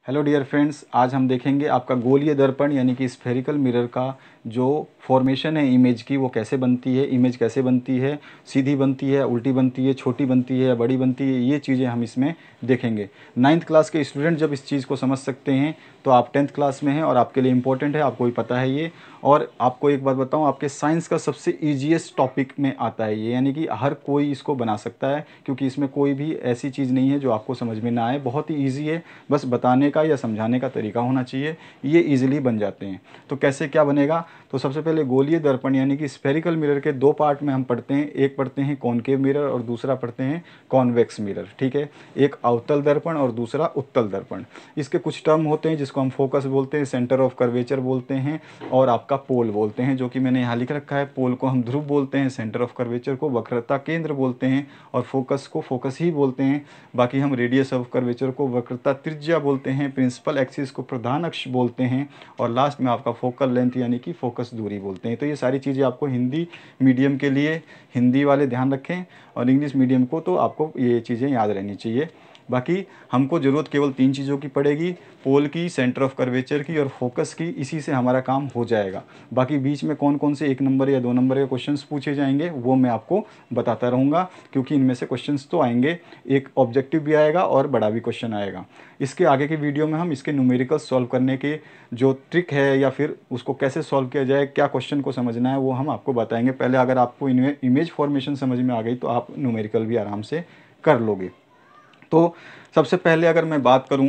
Hello dear friends, आज हम देखेंगे आपका गोलीय दर्पण यानी कि स्फेरिकल मिरर का जो फॉर्मेशन है इमेज की वो कैसे बनती है, इमेज कैसे बनती है, सीधी बनती है, उल्टी बनती है, छोटी बनती है, बड़ी बनती है, ये चीज़ें हम इसमें देखेंगे। 9th क्लास के स्टूडेंट जब इस चीज़ को समझ सकते हैं तो आप 10th क्लास में हैं और आपके लिए इम्पोर्टेंट है, आपको भी पता है ये। और आपको एक बात बताऊं, आपके साइंस का सबसे ईजीएस्ट टॉपिक में आता है ये, यानी कि हर कोई इसको बना सकता है क्योंकि इसमें कोई भी ऐसी चीज़ नहीं है जो आपको समझ में ना आए। बहुत ही ईजी है, बस बताने का या समझाने का तरीका होना चाहिए, ये ईजिली बन जाते हैं। तो कैसे क्या बनेगा, तो सबसे पहले गोलीय दर्पण यानी कि स्फेरिकल मिरर के दो पार्ट में हम पढ़ते हैं। एक पढ़ते हैं कॉनकेव मिरर और दूसरा पढ़ते हैं कॉन्वेक्स मिरर। ठीक है, एक अवतल दर्पण और दूसरा उत्तल दर्पण। इसके कुछ टर्म होते हैं जिसको हम फोकस बोलते हैं, सेंटर ऑफ कर्वेचर बोलते हैं और आपका पोल बोलते हैं, जो कि मैंने यहाँ लिख रखा है। पोल को हम ध्रुव बोलते हैं, सेंटर ऑफ कर्वेचर को वक्रता केंद्र बोलते हैं और फोकस को फोकस ही बोलते हैं। बाकी हम रेडियस ऑफ कर्वेचर को वक्रता त्रिज्या बोलते हैं, प्रिंसिपल एक्सिस को प्रधान अक्ष बोलते हैं और लास्ट में आपका फोकल लेंथ यानी कि फोकस दूरी बोलते हैं। तो ये सारी चीज़ें आपको हिंदी मीडियम के लिए, हिंदी वाले ध्यान रखें, और इंग्लिश मीडियम को तो आपको ये चीज़ें याद रहनी चाहिए। बाकी हमको ज़रूरत केवल 3 चीज़ों की पड़ेगी, पोल की, सेंटर ऑफ कर्वेचर की और फोकस की। इसी से हमारा काम हो जाएगा। बाकी बीच में कौन कौन से 1 नंबर या 2 नंबर के क्वेश्चंस पूछे जाएंगे वो मैं आपको बताता रहूँगा, क्योंकि इनमें से क्वेश्चंस तो आएंगे, एक ऑब्जेक्टिव भी आएगा और बड़ा भी क्वेश्चन आएगा। इसके आगे के वीडियो में हम इसके न्यूमेरिकल सॉल्व करने के जो ट्रिक है या फिर उसको कैसे सॉल्व किया जाए, क्या क्वेश्चन को समझना है, वो हम आपको बताएंगे। पहले अगर आपको इमेज फॉर्मेशन समझ में आ गई तो आप न्यूमेरिकल भी आराम से कर लोगे। तो सबसे पहले अगर मैं बात करूं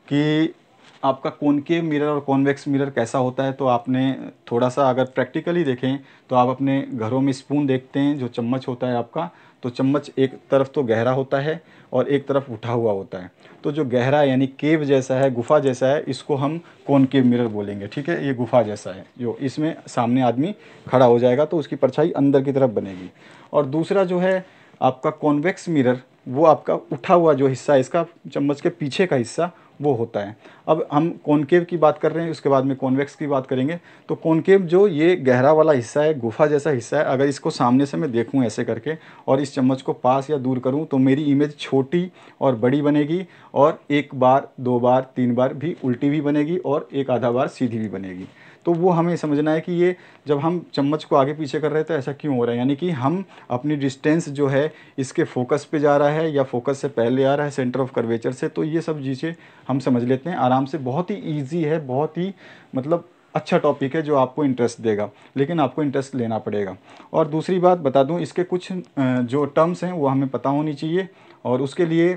कि आपका कॉनकेव मिरर और कॉन्वेक्स मिरर कैसा होता है, तो आपने थोड़ा सा अगर प्रैक्टिकली देखें तो आप अपने घरों में स्पून देखते हैं, जो चम्मच होता है आपका, तो चम्मच एक तरफ तो गहरा होता है और एक तरफ उठा हुआ होता है। तो जो गहरा यानी केव जैसा है, गुफा जैसा है, इसको हम कॉनकेव मिरर बोलेंगे। ठीक है, ये गुफा जैसा है, जो इसमें सामने आदमी खड़ा हो जाएगा तो उसकी परछाई अंदर की तरफ बनेगी। और दूसरा जो है आपका कॉन्वेक्स मिरर, वो आपका उठा हुआ जो हिस्सा है इसका, चम्मच के पीछे का हिस्सा, वो होता है। अब हम कॉनकेव की बात कर रहे हैं, उसके बाद में कॉन्वेक्स की बात करेंगे। तो कॉनकेव जो ये गहरा वाला हिस्सा है, गुफा जैसा हिस्सा है, अगर इसको सामने से मैं देखूं ऐसे करके और इस चम्मच को पास या दूर करूं तो मेरी इमेज छोटी और बड़ी बनेगी, और 1 बार 2 बार 3 बार भी उल्टी भी बनेगी और 1 आधा बार सीधी भी बनेगी। तो वो हमें समझना है कि ये जब हम चम्मच को आगे पीछे कर रहे हैं तो ऐसा क्यों हो रहा है, यानी कि हम अपनी डिस्टेंस जो है इसके फोकस पे जा रहा है या फोकस से पहले आ रहा है सेंटर ऑफ कर्वेचर से। तो ये सब चीज़ें हम समझ लेते हैं आराम से। बहुत ही ईजी है, बहुत ही मतलब अच्छा टॉपिक है जो आपको इंटरेस्ट देगा, लेकिन आपको इंटरेस्ट लेना पड़ेगा। और दूसरी बात बता दूं, इसके कुछ जो टर्म्स हैं वो हमें पता होनी चाहिए, और उसके लिए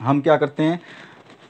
हम क्या करते हैं,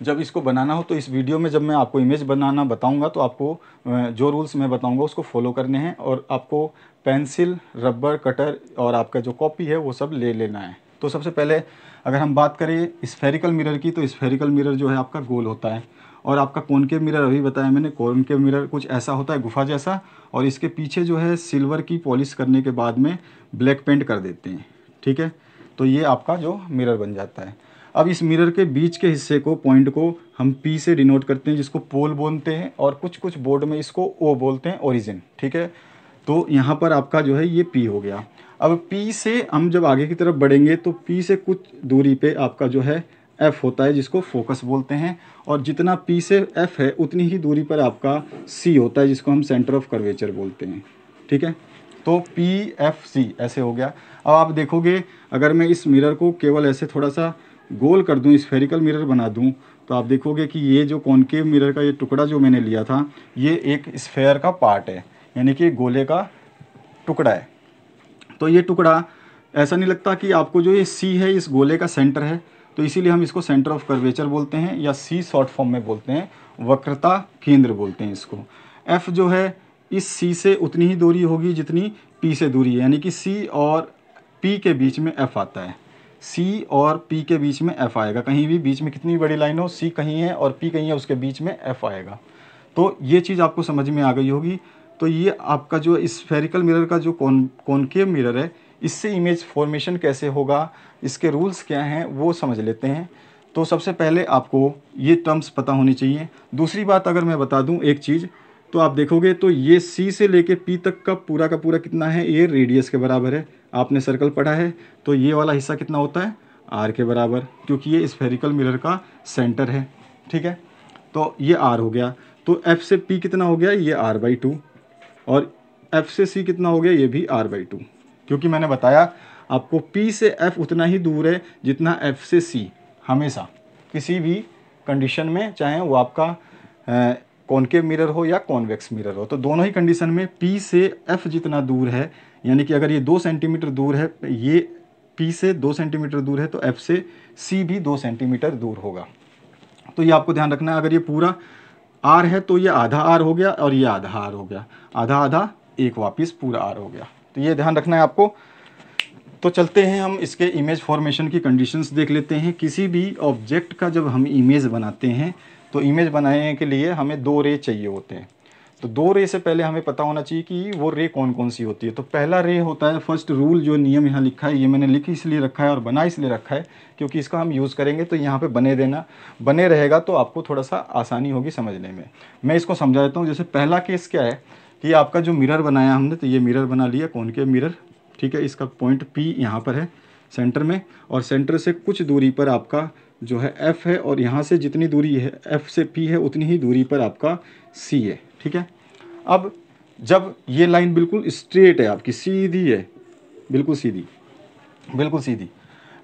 जब इसको बनाना हो तो इस वीडियो में जब मैं आपको इमेज बनाना बताऊंगा तो आपको जो रूल्स मैं बताऊंगा उसको फॉलो करने हैं, और आपको पेंसिल, रबर, कटर और आपका जो कॉपी है वो सब ले लेना है। तो सबसे पहले अगर हम बात करें स्फेरिकल मिरर की, तो स्फेरिकल मिरर जो है आपका गोल होता है, और आपका कॉनकेव मिरर अभी बताया मैंने, कॉनकेव मिरर कुछ ऐसा होता है, गुफा जैसा, और इसके पीछे जो है सिल्वर की पॉलिश करने के बाद में ब्लैक पेंट कर देते हैं। ठीक है, तो ये आपका जो मिरर बन जाता है। अब इस मिरर के बीच के हिस्से को, पॉइंट को हम पी से डिनोट करते हैं, जिसको पोल बोलते हैं, और कुछ कुछ बोर्ड में इसको ओ बोलते हैं, ओरिजिन। ठीक है, तो यहाँ पर आपका जो है ये पी हो गया। अब पी से हम जब आगे की तरफ बढ़ेंगे तो पी से कुछ दूरी पे आपका जो है एफ होता है, जिसको फोकस बोलते हैं, और जितना पी से एफ है उतनी ही दूरी पर आपका सी होता है, जिसको हम सेंटर ऑफ कर्वेचर बोलते हैं। ठीक है, तो पी एफ सी ऐसे हो गया। अब आप देखोगे अगर मैं इस मिरर को केवल ऐसे थोड़ा सा गोल कर दूं, स्फेरिकल मिरर बना दूं, तो आप देखोगे कि ये जो कॉनकेव मिरर का ये टुकड़ा जो मैंने लिया था, ये एक स्फेयर का पार्ट है, यानी कि गोले का टुकड़ा है। तो ये टुकड़ा ऐसा नहीं लगता कि आपको जो ये सी है इस गोले का सेंटर है, तो इसीलिए हम इसको सेंटर ऑफ कर्वेचर बोलते हैं, या सी शॉर्ट फॉर्म में बोलते हैं, वक्रता केंद्र बोलते हैं इसको। एफ जो है इस सी से उतनी ही दूरी होगी जितनी पी से दूरी है, यानी कि सी और पी के बीच में एफ आता है, सी और पी के बीच में एफ आएगा। कहीं भी बीच में कितनी बड़ी लाइन हो, सी कहीं है और पी कहीं है, उसके बीच में एफ आएगा। तो ये चीज़ आपको समझ में आ गई होगी। तो ये आपका जो स्फेरिकल मिरर का जो कॉनकेव मिरर है, इससे इमेज फॉर्मेशन कैसे होगा, इसके रूल्स क्या हैं, वो समझ लेते हैं। तो सबसे पहले आपको ये टर्म्स पता होनी चाहिए। दूसरी बात अगर मैं बता दूं एक चीज़, तो आप देखोगे तो ये सी से लेके पी तक का पूरा कितना है, ये रेडियस के बराबर है। आपने सर्कल पढ़ा है, तो ये वाला हिस्सा कितना होता है, आर के बराबर, क्योंकि ये स्फेरिकल मिरर का सेंटर है। ठीक है, तो ये r हो गया। तो f से p कितना हो गया, ये r/2, और f से c कितना हो गया, ये भी r/2, क्योंकि मैंने बताया आपको p से f उतना ही दूर है जितना f से c। हमेशा किसी भी कंडीशन में, चाहे वो आपका कॉनकेव मिरर हो या कॉन्वेक्स मिरर हो, तो दोनों ही कंडीशन में p से f जितना दूर है, यानी कि अगर ये 2 सेंटीमीटर दूर है, ये p से 2 सेंटीमीटर दूर है, तो f से c भी 2 सेंटीमीटर दूर होगा। तो ये आपको ध्यान रखना है। अगर ये पूरा r है तो ये आधा r हो गया और ये आधा r हो गया, आधा आधा एक वापस पूरा r हो गया। तो ये ध्यान रखना है आपको। तो चलते हैं हम इसके इमेज फॉर्मेशन की कंडीशंस देख लेते हैं। किसी भी ऑब्जेक्ट का जब हम इमेज बनाते हैं तो इमेज बनाने के लिए हमें 2 रे चाहिए होते हैं। तो 2 रे से पहले हमें पता होना चाहिए कि वो रे कौन कौन सी होती है। तो पहला रे होता है, फर्स्ट रूल जो नियम यहाँ लिखा है, ये मैंने लिख इसलिए रखा है और बना इसलिए रखा है क्योंकि इसका हम यूज़ करेंगे तो यहाँ पे बने रहेगा तो आपको थोड़ा सा आसानी होगी समझने में। मैं इसको समझा देता हूँ। जैसे पहला केस क्या है कि आपका जो मिरर बनाया हमने, तो ये मिरर बना लिया कॉनकेव मिरर, ठीक है। इसका पॉइंट P यहाँ पर है सेंटर में, और सेंटर से कुछ दूरी पर आपका जो है F है, और यहाँ से जितनी दूरी है F से P है उतनी ही दूरी पर आपका C है, ठीक है। अब जब ये लाइन बिल्कुल स्ट्रेट है, आपकी सीधी है, बिल्कुल सीधी,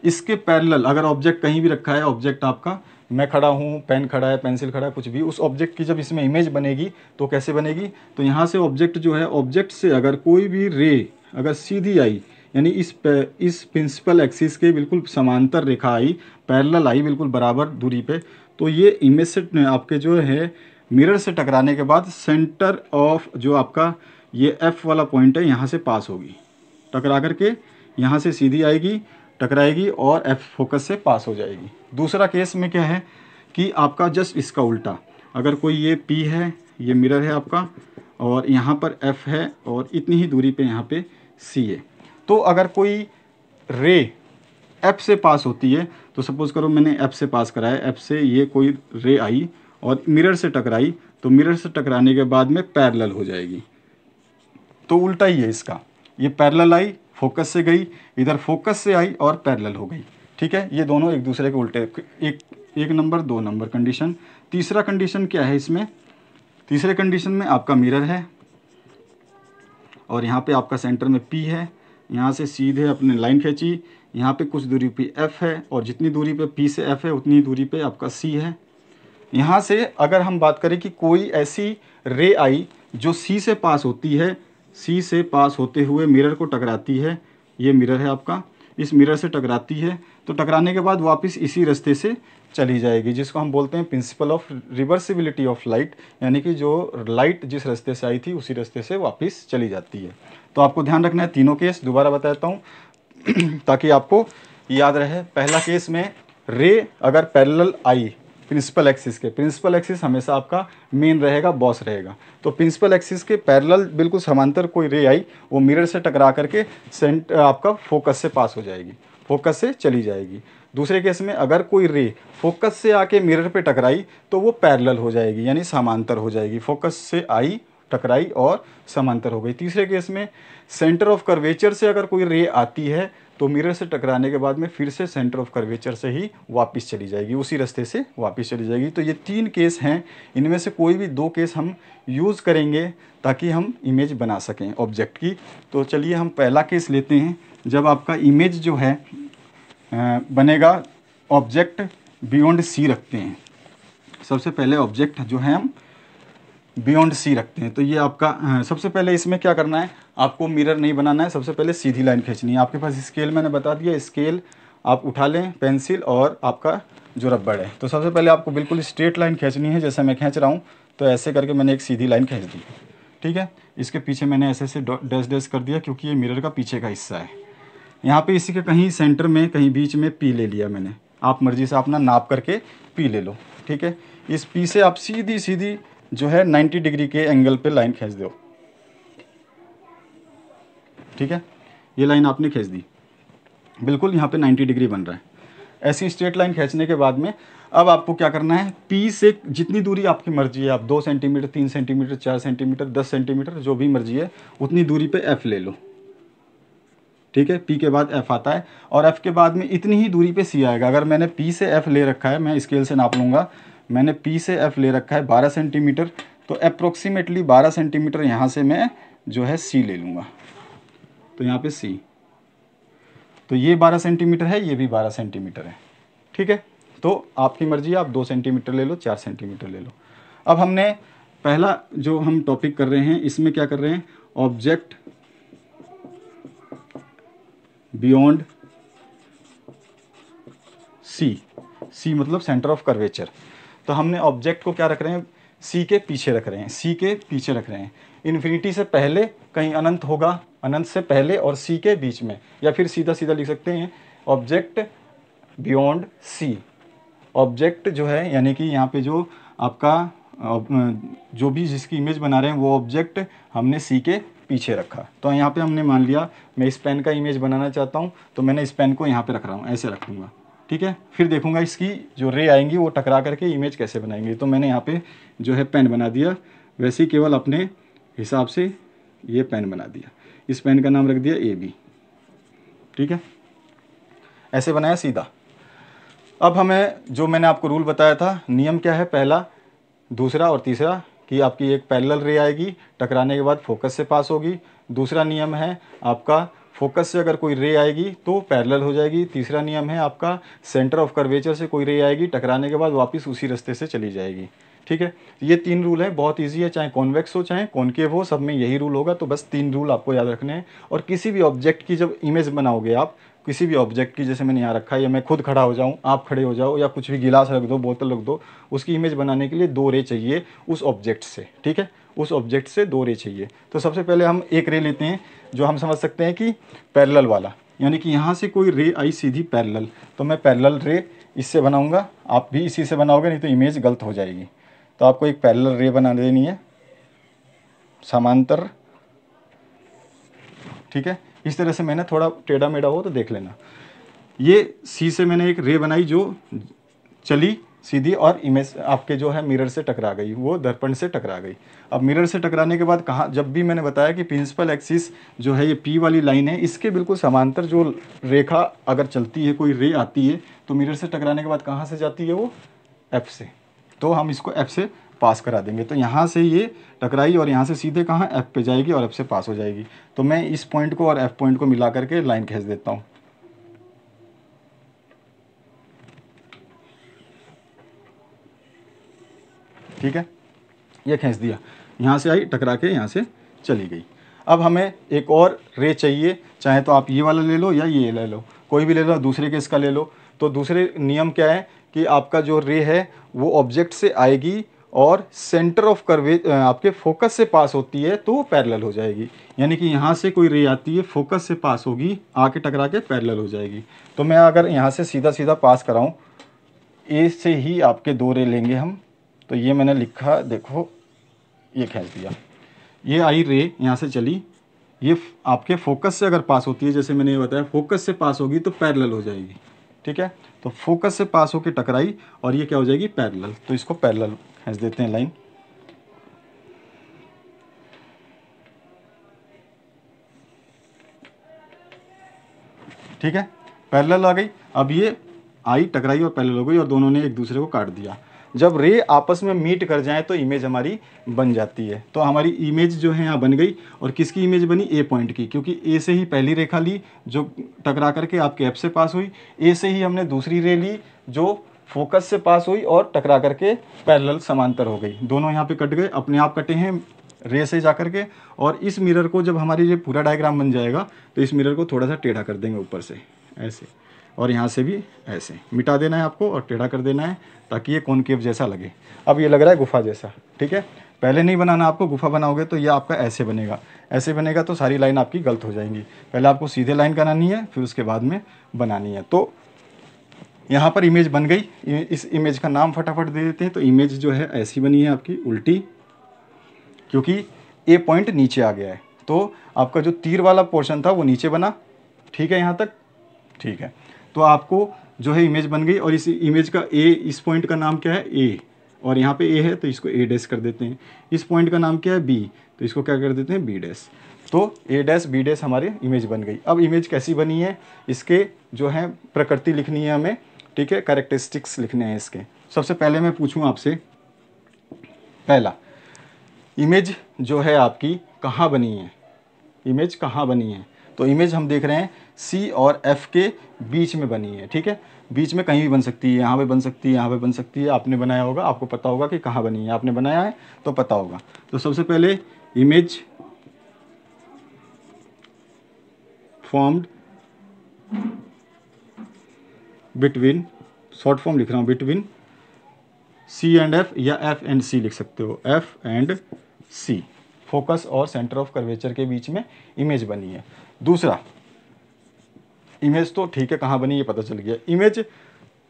इसके पैरेलल अगर ऑब्जेक्ट कहीं भी रखा है, ऑब्जेक्ट आपका, मैं खड़ा हूँ, पेन खड़ा है, पेंसिल खड़ा है, कुछ भी, उस ऑब्जेक्ट की जब इसमें इमेज बनेगी तो कैसे बनेगी, तो यहाँ से ऑब्जेक्ट जो है, ऑब्जेक्ट से अगर कोई भी रे अगर सीधी आई, यानी इस प्रिंसिपल एक्सिस के बिल्कुल समांतर रेखा आई, पैरेलल आई, बिल्कुल बराबर दूरी पे, तो ये इमेज से आपके जो है मिरर से टकराने के बाद सेंटर ऑफ जो आपका ये F वाला पॉइंट है यहाँ से पास होगी, टकरा करके यहाँ से सीधी आएगी, टकराएगी और F फोकस से पास हो जाएगी। दूसरा केस में क्या है कि आपका जस्ट इसका उल्टा, अगर कोई ये P है, ये मिरर है आपका, और यहाँ पर F है और इतनी ही दूरी पे यहाँ पे C है, तो अगर कोई रे F से पास होती है, तो सपोज करो मैंने F से पास कराया, F से ये कोई रे आई और मिरर से टकराई, तो मिरर से टकराने के बाद में पैरेलल हो जाएगी। तो उल्टा ही है इसका, ये पैरेलल आई, फोकस से गई, इधर फोकस से आई और पैरेलल हो गई, ठीक है। ये दोनों एक दूसरे के उल्टे, एक नंबर 2 नंबर कंडीशन। तीसरा कंडीशन क्या है इसमें, तीसरे कंडीशन में आपका मिरर है और यहाँ पे आपका सेंटर में P है, यहाँ से सीधे अपने लाइन खींची, यहाँ पे कुछ दूरी पे F है और जितनी दूरी पे P से F है उतनी दूरी पे आपका C है। यहाँ से अगर हम बात करें कि कोई ऐसी रे आई जो C से पास होती है, C से पास होते हुए मिरर को टकराती है, ये मिरर है आपका, इस मिरर से टकराती है, तो टकराने के बाद वापस इसी रास्ते से चली जाएगी, जिसको हम बोलते हैं principle of reversibility of light, यानी कि जो लाइट जिस रास्ते से आई थी उसी रास्ते से वापस चली जाती है। तो आपको ध्यान रखना है तीनों केस, दोबारा बताता हूँ ताकि आपको याद रहे। पहला केस में रे अगर पैरेलल आई प्रिंसिपल एक्सिस के, प्रिंसिपल एक्सिस हमेशा आपका मेन रहेगा, बॉस रहेगा, तो प्रिंसिपल एक्सिस के पैरेलल बिल्कुल समांतर कोई रे आई, वो मिरर से टकरा करके आपका फोकस से पास हो जाएगी, फोकस से चली जाएगी। दूसरे केस में अगर कोई रे फोकस से आके मिरर पे टकराई तो वो पैरेलल हो जाएगी, यानी समांतर हो जाएगी, फोकस से आई, टकराई और समांतर हो गई। तीसरे केस में सेंटर ऑफ कर्वेचर से अगर कोई रे आती है तो मिरर से टकराने के बाद में फिर से सेंटर ऑफ कर्वेचर से ही वापस चली जाएगी, उसी रास्ते से वापस चली जाएगी। तो ये 3 केस हैं, इनमें से कोई भी 2 केस हम यूज़ करेंगे ताकि हम इमेज बना सकें ऑब्जेक्ट की। तो चलिए हम पहला केस लेते हैं, जब आपका इमेज जो है बनेगा, ऑब्जेक्ट बियॉन्ड C रखते हैं। सबसे पहले ऑब्जेक्ट जो है हम बियॉन्ड C रखते हैं, तो ये आपका सबसे पहले इसमें क्या करना है, आपको मिरर नहीं बनाना है, सबसे पहले सीधी लाइन खींचनी है। आपके पास स्केल मैंने बता दिया, स्केल आप उठा लें, पेंसिल और आपका जो रबड़ है, तो सबसे पहले आपको बिल्कुल स्ट्रेट लाइन खींचनी है, जैसे मैं खींच रहा हूँ, तो ऐसे करके मैंने एक सीधी लाइन खींच दी, ठीक है। इसके पीछे मैंने ऐसे से डैश डैश कर दिया क्योंकि ये मिरर का पीछे का हिस्सा है। यहाँ पे इसी के कहीं सेंटर में, कहीं बीच में P ले लिया मैंने, आप मर्जी से अपना नाप करके P ले लो, ठीक है। इस P से आप सीधी सीधी जो है 90 डिग्री के एंगल पे लाइन खींच दो, ठीक है। ये लाइन आपने खींच दी, बिल्कुल यहाँ पे 90 डिग्री बन रहा है। ऐसी स्ट्रेट लाइन खींचने के बाद में अब आपको क्या करना है, P से जितनी दूरी आपकी मर्जी है, आप 2 सेंटीमीटर, 3 सेंटीमीटर, 4 सेंटीमीटर, 10 सेंटीमीटर, जो भी मर्जी है उतनी दूरी पे F ले लो, ठीक है। P के बाद F आता है और F के बाद में इतनी ही दूरी पे C आएगा। अगर मैंने P से F ले रखा है, मैं स्केल से नाप लूँगा, मैंने P से F ले रखा है 12 सेंटीमीटर, तो अप्रोक्सीमेटली 12 सेंटीमीटर यहाँ से मैं जो है C ले लूँगा। तो यहाँ पे C, तो ये 12 सेंटीमीटर है, ये भी 12 सेंटीमीटर है, ठीक है। तो आपकी मर्जी, आप 2 सेंटीमीटर ले लो, 4 सेंटीमीटर ले लो। अब हमने पहला जो हम टॉपिक कर रहे हैं, इसमें क्या कर रहे हैं, ऑब्जेक्ट बियॉन्ड सी मतलब सेंटर ऑफ कर्वेचर। तो हमने ऑब्जेक्ट को क्या रख रहे हैं, सी के पीछे रख रहे हैं, सी के पीछे रख रहे हैं। इन्फिनिटी से पहले कहीं अनंत होगा, अनंत से पहले और सी के बीच में, या फिर सीधा सीधा लिख सकते हैं ऑब्जेक्ट बियॉन्ड सी। ऑब्जेक्ट जो है यानी कि यहाँ पे जो आपका जो भी जिसकी इमेज बना रहे हैं वो ऑब्जेक्ट हमने सी के पीछे रखा। तो यहाँ पे हमने मान लिया मैं इस पेन का इमेज बनाना चाहता हूँ, तो मैंने इस पेन को यहाँ पे रख रहा हूँ, ऐसे रखूँगा, ठीक है। फिर देखूंगा इसकी जो रे आएंगी वो टकरा करके इमेज कैसे बनाएंगे। तो मैंने यहाँ पे जो है पेन बना दिया, वैसे ही केवल अपने हिसाब से ये पेन बना दिया, इस पेन का नाम रख दिया AB, ठीक है। ऐसे बनाया सीधा। अब हमें जो मैंने आपको रूल बताया था, नियम क्या है, पहला, दूसरा और तीसरा, कि आपकी एक पैरेलल रे आएगी, टकराने के बाद फोकस से पास होगी। दूसरा नियम है आपका फोकस से अगर कोई रे आएगी तो पैरेलल हो जाएगी। तीसरा नियम है आपका सेंटर ऑफ कर्वेचर से कोई रे आएगी, टकराने के बाद वापस उसी रास्ते से चली जाएगी, ठीक है। ये 3 रूल है, बहुत इजी है, चाहे कॉन्वेक्स हो चाहे कॉनकेव हो, सब में यही रूल होगा। तो बस 3 रूल आपको याद रखने हैं। और किसी भी ऑब्जेक्ट की जब इमेज बनाओगे आप, किसी भी ऑब्जेक्ट की, जैसे मैंने यहाँ रखा है, या मैं खुद खड़ा हो जाऊँ, आप खड़े हो जाओ, या कुछ भी गिलास रख दो, बोतल रख दो, उसकी इमेज बनाने के लिए 2 रे चाहिए उस ऑब्जेक्ट से, ठीक है। उस ऑब्जेक्ट से 2 रे चाहिए। तो सबसे पहले हम एक रे लेते हैं जो हम समझ सकते हैं कि पैरेलल वाला, यानी कि यहाँ से कोई रे आई सीधी पैरेलल, तो मैं पैरेलल रे इससे बनाऊंगा। आप भी इसी से बनाओगे, नहीं तो इमेज गलत हो जाएगी। तो आपको एक पैरेलल रे बना देनी है, समांतर, ठीक है। इस तरह से मैंने थोड़ा टेढ़ा मेढ़ा हो तो देख लेना। ये सी से मैंने एक रे बनाई जो चली सीधी और इमेज आपके जो है मिरर से टकरा गई, वो दर्पण से टकरा गई। अब मिरर से टकराने के बाद कहाँ, जब भी मैंने बताया कि प्रिंसिपल एक्सिस जो है ये P वाली लाइन है, इसके बिल्कुल समांतर जो रेखा अगर चलती है, कोई रे आती है, तो मिरर से टकराने के बाद कहाँ से जाती है, वो F से। तो हम इसको F से पास करा देंगे। तो यहाँ से ये टकराई और यहाँ से सीधे कहाँ, F पे जाएगी और F से पास हो जाएगी। तो मैं इस पॉइंट को और F पॉइंट को मिला करके लाइन खींच देता हूँ, ठीक है। ये खींच दिया, यहाँ से आई, टकरा के यहाँ से चली गई। अब हमें एक और रे चाहिए, चाहे तो आप ये वाला ले लो या ये ले लो, कोई भी ले लो, दूसरे केस का ले लो। तो दूसरे नियम क्या है कि आपका जो रे है वो ऑब्जेक्ट से आएगी और सेंटर ऑफ कर्वेचर आपके फोकस से पास होती है तो पैरेलल हो जाएगी। यानी कि यहाँ से कोई रे आती है, फोकस से पास होगी, आके टकरा के पैरेलल हो जाएगी। तो मैं अगर यहाँ से सीधा सीधा पास कराऊँ, ए से ही आपके 2 रे लेंगे हम। तो ये मैंने लिखा, देखो ये खींच दिया, ये आई रे यहाँ से चली, ये आपके फोकस से अगर पास होती है, जैसे मैंने ये बताया फोकस से पास होगी तो पैरेलल हो जाएगी, ठीक है। तो फोकस से पास होकर टकराई और ये क्या हो जाएगी, पैरेलल। तो इसको पैरेलल खींच देते हैं लाइन, ठीक है, पैरेलल आ गई। अब ये आई, टकराई और पैरेलल हो गई और दोनों ने एक दूसरे को काट दिया। जब रे आपस में मीट कर जाए तो इमेज हमारी बन जाती है। तो हमारी इमेज जो है यहाँ बन गई। और किसकी इमेज बनी, ए पॉइंट की, क्योंकि ए से ही पहली रेखा ली जो टकरा करके आपके एफ से पास हुई, ए से ही हमने दूसरी रे ली जो फोकस से पास हुई और टकरा करके पैरेलल समांतर हो गई। दोनों यहाँ पे कट गए, अपने आप कटे हैं रे से जा करके। और इस मिरर को जब हमारी ये पूरा डायग्राम बन जाएगा तो इस मिरर को थोड़ा सा टेढ़ा कर देंगे ऊपर से ऐसे, और यहाँ से भी ऐसे मिटा देना है आपको और टेढ़ा कर देना है ताकि ये कॉनकेव जैसा लगे। अब ये लग रहा है गुफा जैसा, ठीक है। पहले नहीं बनाना आपको, गुफा बनाओगे तो ये आपका ऐसे बनेगा, ऐसे बनेगा तो सारी लाइन आपकी गलत हो जाएंगी। पहले आपको सीधे लाइन बनानी है, फिर उसके बाद में बनानी है। तो यहाँ पर इमेज बन गई। इस इमेज का नाम फटाफट दे देते हैं। तो इमेज जो है ऐसी बनी है आपकी उल्टी, क्योंकि ए पॉइंट नीचे आ गया है। तो आपका जो तीर वाला पोर्शन था वो नीचे बना, ठीक है, यहाँ तक ठीक है। तो आपको जो है इमेज बन गई। और इस इमेज का ए, इस पॉइंट का नाम क्या है, ए, और यहाँ पे ए है तो इसको ए डैश कर देते हैं। इस पॉइंट का नाम क्या है, बी, तो इसको क्या कर देते हैं, बी डैश। तो ए डैश बी डैश हमारी इमेज बन गई। अब इमेज कैसी बनी है, इसके जो है प्रकृति लिखनी है हमें, ठीक है, कैरेक्टरिस्टिक्स लिखने हैं इसके। सबसे पहले मैं पूछूं आपसे, पहला, इमेज जो है आपकी कहाँ बनी है, इमेज कहाँ बनी है? तो इमेज हम देख रहे हैं C और F के बीच में बनी है, ठीक है। बीच में कहीं भी बन सकती है, यहाँ पे बन सकती है, यहाँ पे बन सकती है। आपने बनाया होगा, आपको पता होगा कि कहाँ बनी है, आपने बनाया है तो पता होगा। तो सबसे पहले image formed between, short form लिख रहा हूँ, बिटवीन C एंड F, या F एंड C लिख सकते हो, F एंड C, फोकस और सेंटर ऑफ कर्वेचर के बीच में इमेज बनी है। दूसरा, इमेज तो ठीक है कहाँ बनी ये पता चल गया, इमेज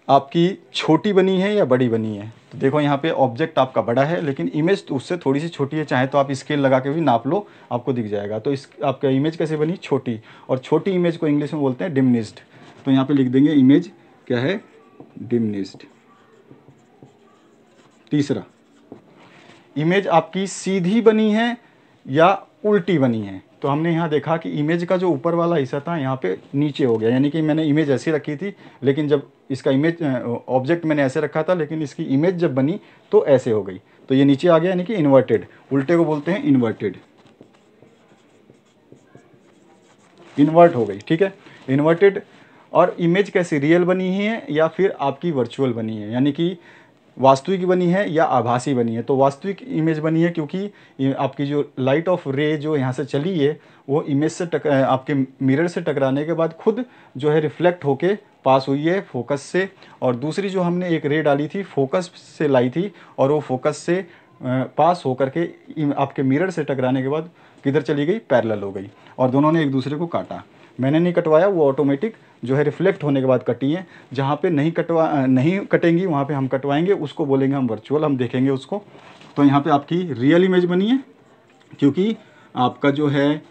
आपकी छोटी बनी है या बड़ी बनी है? तो देखो यहाँ पे ऑब्जेक्ट आपका बड़ा है लेकिन इमेज तो उससे थोड़ी सी छोटी है, चाहे तो आप स्केल लगा के भी नाप लो, आपको दिख जाएगा। तो इस आपका इमेज कैसे बनी? छोटी, और छोटी इमेज को इंग्लिश में बोलते हैं डिमिनिश्ड। तो यहाँ पे लिख देंगे इमेज क्या है? डिमिनिश्ड। तीसरा, इमेज आपकी सीधी बनी है या उल्टी बनी है? तो हमने यहाँ देखा कि इमेज का जो ऊपर वाला हिस्सा था यहाँ पे नीचे हो गया, यानी कि मैंने इमेज ऐसी रखी थी, लेकिन जब इसका इमेज ऑब्जेक्ट मैंने ऐसे रखा था, लेकिन इसकी इमेज जब बनी तो ऐसे हो गई, तो ये नीचे आ गया, यानी कि इन्वर्टेड। उल्टे को बोलते हैं इन्वर्टेड, इन्वर्ट हो गई, ठीक है, इन्वर्टेड। और इमेज कैसी, रियल बनी है या फिर आपकी वर्चुअल बनी है, यानी कि वास्तविक बनी है या आभासी बनी है? तो वास्तविक इमेज बनी है, क्योंकि आपकी जो लाइट ऑफ रे जो यहाँ से चली है वो इमेज से आपके मिरर से टकराने के बाद खुद जो है रिफ्लेक्ट होके पास हुई है फोकस से। और दूसरी जो हमने एक रे डाली थी फोकस से लाई थी, और वो फोकस से पास होकर के आपके मिरर से टकराने के बाद किधर चली गई? पैरेलल हो गई, और दोनों ने एक दूसरे को काटा। मैंने नहीं कटवाया, वो ऑटोमेटिक जो है रिफ्लेक्ट होने के बाद कटी है। जहाँ पे नहीं कटेंगी वहाँ पे हम कटवाएंगे, उसको बोलेंगे हम वर्चुअल, हम देखेंगे उसको। तो यहाँ पे आपकी रियल इमेज बनी है, क्योंकि आपका जो है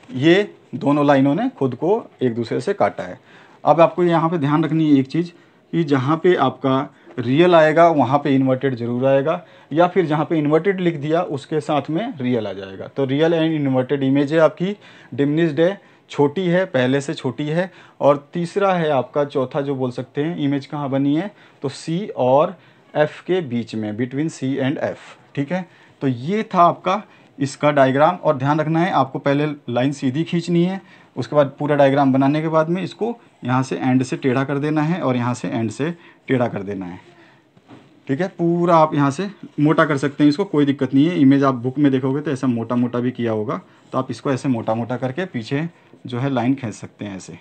ये दोनों लाइनों ने खुद को एक दूसरे से काटा है। अब आपको यहाँ पे ध्यान रखनी है एक चीज़, कि जहाँ पे आपका रियल आएगा वहाँ पे इन्वर्टेड जरूर आएगा, या फिर जहाँ पे इन्वर्टेड लिख दिया उसके साथ में रियल आ जाएगा। तो रियल एंड इन्वर्टेड इमेज है आपकी, डिमिनिश्ड है, छोटी है, पहले से छोटी है। और तीसरा है आपका, चौथा जो बोल सकते हैं इमेज कहाँ बनी है, तो C और F के बीच में, बिटवीन C एंड F, ठीक है। तो ये था आपका इसका डायग्राम। और ध्यान रखना है आपको, पहले लाइन सीधी खींचनी है, उसके बाद पूरा डायग्राम बनाने के बाद में इसको यहाँ से एंड से टेढ़ा कर देना है और यहाँ से एंड से टेढ़ा कर देना है, ठीक है। पूरा आप यहाँ से मोटा कर सकते हैं इसको, कोई दिक्कत नहीं है। इमेज आप बुक में देखोगे तो ऐसा मोटा मोटा भी किया होगा, तो आप इसको ऐसे मोटा मोटा करके पीछे जो है लाइन खींच सकते हैं ऐसे,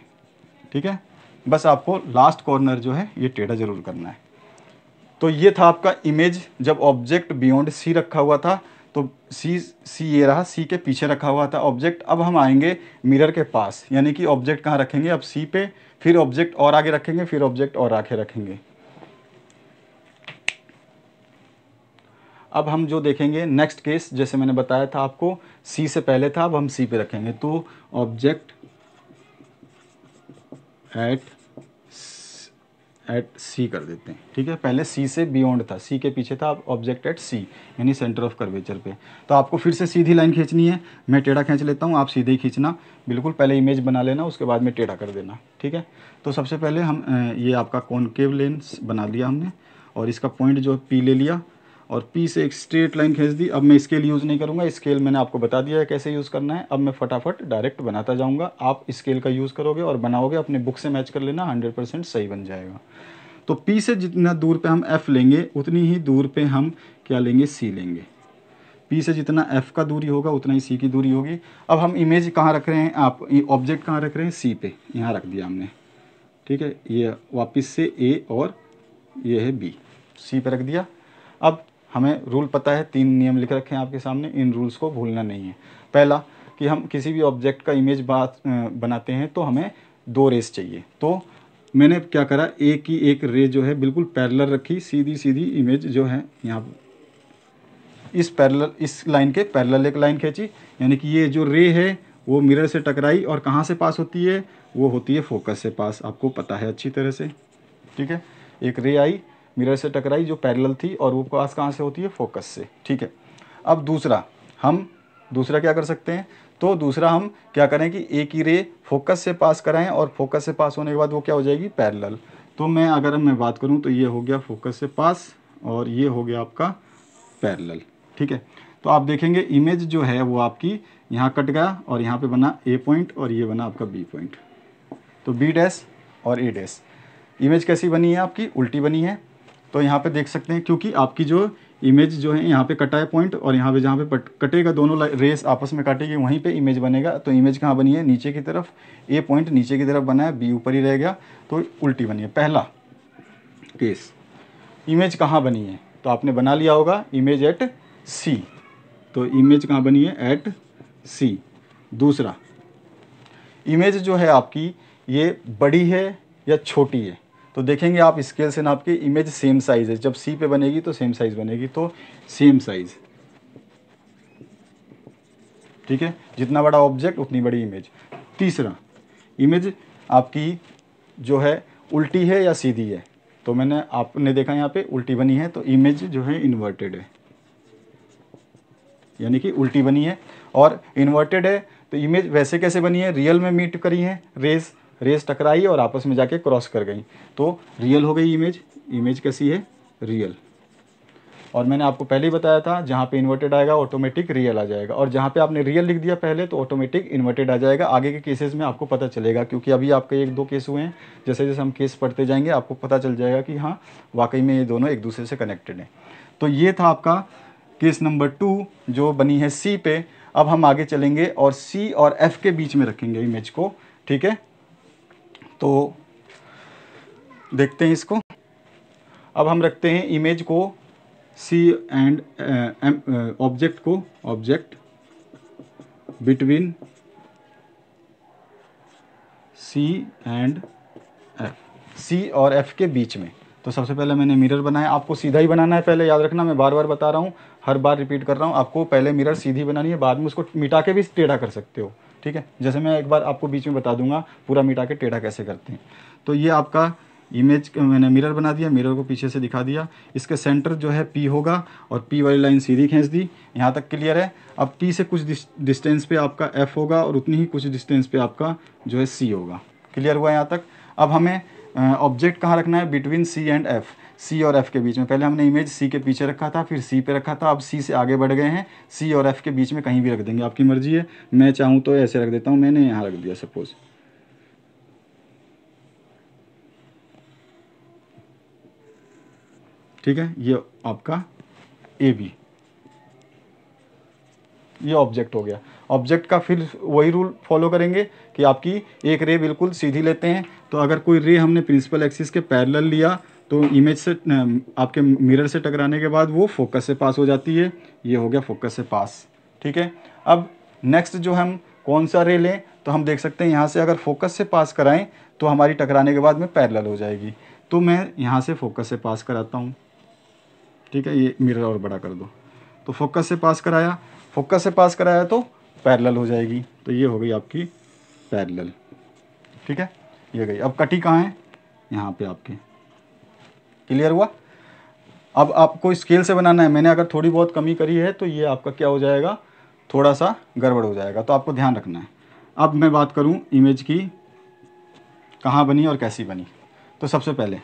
ठीक है। बस आपको लास्ट कॉर्नर जो है ये टेढ़ा ज़रूर करना है। तो ये था आपका इमेज जब ऑब्जेक्ट बियॉन्ड C रखा हुआ था, तो C ये रहा, C के पीछे रखा हुआ था ऑब्जेक्ट। अब हम आएंगे मिरर के पास, यानी कि ऑब्जेक्ट कहाँ रखेंगे? अब C पे, फिर ऑब्जेक्ट और आगे रखेंगे, फिर ऑब्जेक्ट और आगे रखेंगे। अब हम जो देखेंगे नेक्स्ट केस, जैसे मैंने बताया था आपको C से पहले था, अब हम C पे रखेंगे। तो ऑब्जेक्ट एट C कर देते हैं, ठीक है। पहले C से बियॉन्ड था, C के पीछे था, अब ऑब्जेक्ट एट C यानी सेंटर ऑफ कर्वेचर पे। तो आपको फिर से सीधी लाइन खींचनी है, मैं टेढ़ा खींच लेता हूँ, आप सीधे ही खींचना, बिल्कुल पहले इमेज बना लेना, उसके बाद में टेढ़ा कर देना, ठीक है। तो सबसे पहले हम ये आपका कॉनकेव लेंस बना लिया हमने, और इसका पॉइंट जो P ले लिया, और P से एक स्ट्रेट लाइन खींच दी। अब मैं स्केल यूज़ नहीं करूँगा, स्केल मैंने आपको बता दिया है कैसे यूज़ करना है। अब मैं फटाफट डायरेक्ट बनाता जाऊँगा, आप स्केल का यूज़ करोगे और बनाओगे, अपने बुक से मैच कर लेना, 100% सही बन जाएगा। तो P से जितना दूर पे हम F लेंगे उतनी ही दूर पे हम क्या लेंगे? C लेंगे। P से जितना F का दूरी होगा उतना ही C की दूरी होगी। अब हम इमेज कहाँ रख रहे हैं, आप ऑब्जेक्ट कहाँ रख रहे हैं? C पे, यहाँ रख दिया हमने, ठीक है। ये वापस से A और ये है B, C पे रख दिया। अब हमें रूल पता है, 3 नियम लिख रखे हैं आपके सामने, इन रूल्स को भूलना नहीं है। पहला कि हम किसी भी ऑब्जेक्ट का इमेज बनाते हैं तो हमें 2 रेस चाहिए। तो मैंने क्या करा, एक ही एक रे जो है बिल्कुल पैरेलल रखी, सीधी सीधी इमेज जो है यहाँ इस लाइन के पैरेलल एक लाइन खींची, यानी कि ये जो रे है वो मिरर से टकराई और कहाँ से पास होती है? वो होती है फोकस से पास, आपको पता है अच्छी तरह से, ठीक है। एक रे आई, मिरर से टकराई जो पैरेलल थी, और वो पास कहाँ से होती है? फोकस से, ठीक है। अब दूसरा क्या कर सकते हैं? तो दूसरा हम क्या करें कि एक ही रे फोकस से पास कराएं, और फोकस से पास होने के बाद वो क्या हो जाएगी? पैरेलल। तो अगर मैं बात करूं तो ये हो गया फोकस से पास और ये हो गया आपका पैरेलल। ठीक है, तो आप देखेंगे इमेज जो है वो आपकी यहाँ कट गया और यहाँ पे बना ए पॉइंट और ये बना आपका बी पॉइंट। तो बी डैश और ए डैश इमेज कैसी बनी है आपकी, उल्टी बनी है। तो यहाँ पे देख सकते हैं क्योंकि आपकी जो इमेज जो है यहाँ पे कटा है पॉइंट और यहाँ पे जहाँ पे कटेगा दोनों रेस आपस में काटेगी वहीं पे इमेज बनेगा। तो इमेज कहाँ बनी है, नीचे की तरफ, ए पॉइंट नीचे की तरफ बना है, बी ऊपर ही रह गया, तो उल्टी बनी है। पहला केस, इमेज कहाँ बनी है, तो आपने बना लिया होगा इमेज एट सी। तो इमेज कहाँ बनी है, एट सी। दूसरा, इमेज जो है आपकी ये बड़ी है या छोटी है, तो देखेंगे आप स्केल से नाप के इमेज सेम साइज है। जब सी पे बनेगी तो सेम साइज बनेगी, तो सेम साइज। ठीक है, जितना बड़ा ऑब्जेक्ट उतनी बड़ी इमेज। तीसरा, इमेज आपकी जो है उल्टी है या सीधी है, तो आपने देखा यहाँ पे उल्टी बनी है, तो इमेज जो है इन्वर्टेड है, यानी कि उल्टी बनी है। और इन्वर्टेड है तो इमेज वैसे कैसे बनी है, रियल में मीट करी है, रेस टकराई और आपस में जाके क्रॉस कर गई, तो रियल हो गई इमेज। इमेज कैसी है, रियल। और मैंने आपको पहले ही बताया था जहाँ पे इन्वर्टेड आएगा ऑटोमेटिक रियल आ जाएगा, और जहाँ पे आपने रियल लिख दिया पहले तो ऑटोमेटिक इन्वर्टेड आ जाएगा। आगे के केसेस में आपको पता चलेगा, क्योंकि अभी आपके 1-2 केस हुए हैं, जैसे जैसे हम केस पढ़ते जाएंगे आपको पता चल जाएगा कि हाँ वाकई में ये दोनों एक दूसरे से कनेक्टेड हैं। तो ये था आपका केस नंबर 2 जो बनी है सी पे। अब हम आगे चलेंगे और सी और एफ के बीच में रखेंगे इमेज को। ठीक है, तो देखते हैं इसको। अब हम रखते हैं इमेज को C and object between C and F, C और एफ के बीच में। तो सबसे पहले मैंने मिरर बनाया, आपको सीधा ही बनाना है, पहले याद रखना, मैं बार बार बता रहा हूँ, हर बार रिपीट कर रहा हूँ, आपको पहले मिरर सीधी बनानी है, बाद में उसको मिटा के भी टेढ़ा कर सकते हो। ठीक है, जैसे मैं एक बार आपको बीच में बता दूंगा पूरा मिटा के टेढ़ा कैसे करते हैं। तो ये आपका इमेज मैंने मिरर बना दिया, मिरर को पीछे से दिखा दिया। इसके सेंटर जो है पी होगा और पी वाली लाइन सीधी खींच दी, यहाँ तक क्लियर है। अब पी से कुछ डिस्टेंस पे आपका एफ होगा और उतनी ही कुछ डिस्टेंस पे आपका जो है सी होगा। क्लियर हुआ यहाँ तक। अब हमें ऑब्जेक्ट कहाँ रखना है, between C and F, C और एफ के बीच में। पहले हमने इमेज सी के पीछे रखा था, फिर सी पे रखा था, अब सी से आगे बढ़ गए हैं, सी और एफ के बीच में कहीं भी रख देंगे, आपकी मर्जी है। मैं चाहूँ तो ऐसे रख देता हूँ, मैंने यहाँ रख दिया सपोज। ठीक है, ये आपका ए बी, ये ऑब्जेक्ट हो गया। ऑब्जेक्ट का फिर वही रूल फॉलो करेंगे कि आपकी एक रे बिल्कुल सीधी लेते हैं। तो अगर कोई रे हमने प्रिंसिपल एक्सिस के पैरेलल लिया तो इमेज से आपके मिरर से टकराने के बाद वो फोकस से पास हो जाती है। ये हो गया फोकस से पास। ठीक है, अब नेक्स्ट जो हम कौन सा रे लें, तो हम देख सकते हैं यहाँ से अगर फोकस से पास कराएं तो हमारी टकराने के बाद में पैरेलल हो जाएगी। तो मैं यहाँ से फोकस से पास कराता हूँ। ठीक है, ये मिरर और बड़ा कर दो। तो फोकस से पास कराया, फोकस से पास कराया तो पैरेलल हो जाएगी। तो ये हो गई आपकी पैरेलल। ठीक है, ये गई। अब कटी कहाँ है, यहाँ पे आपके। क्लियर हुआ। अब आपको स्केल से बनाना है, मैंने अगर थोड़ी बहुत कमी करी है तो ये आपका क्या हो जाएगा, थोड़ा सा गड़बड़ हो जाएगा, तो आपको ध्यान रखना है। अब मैं बात करूँ इमेज की कहाँ बनी और कैसी बनी। तो सबसे पहले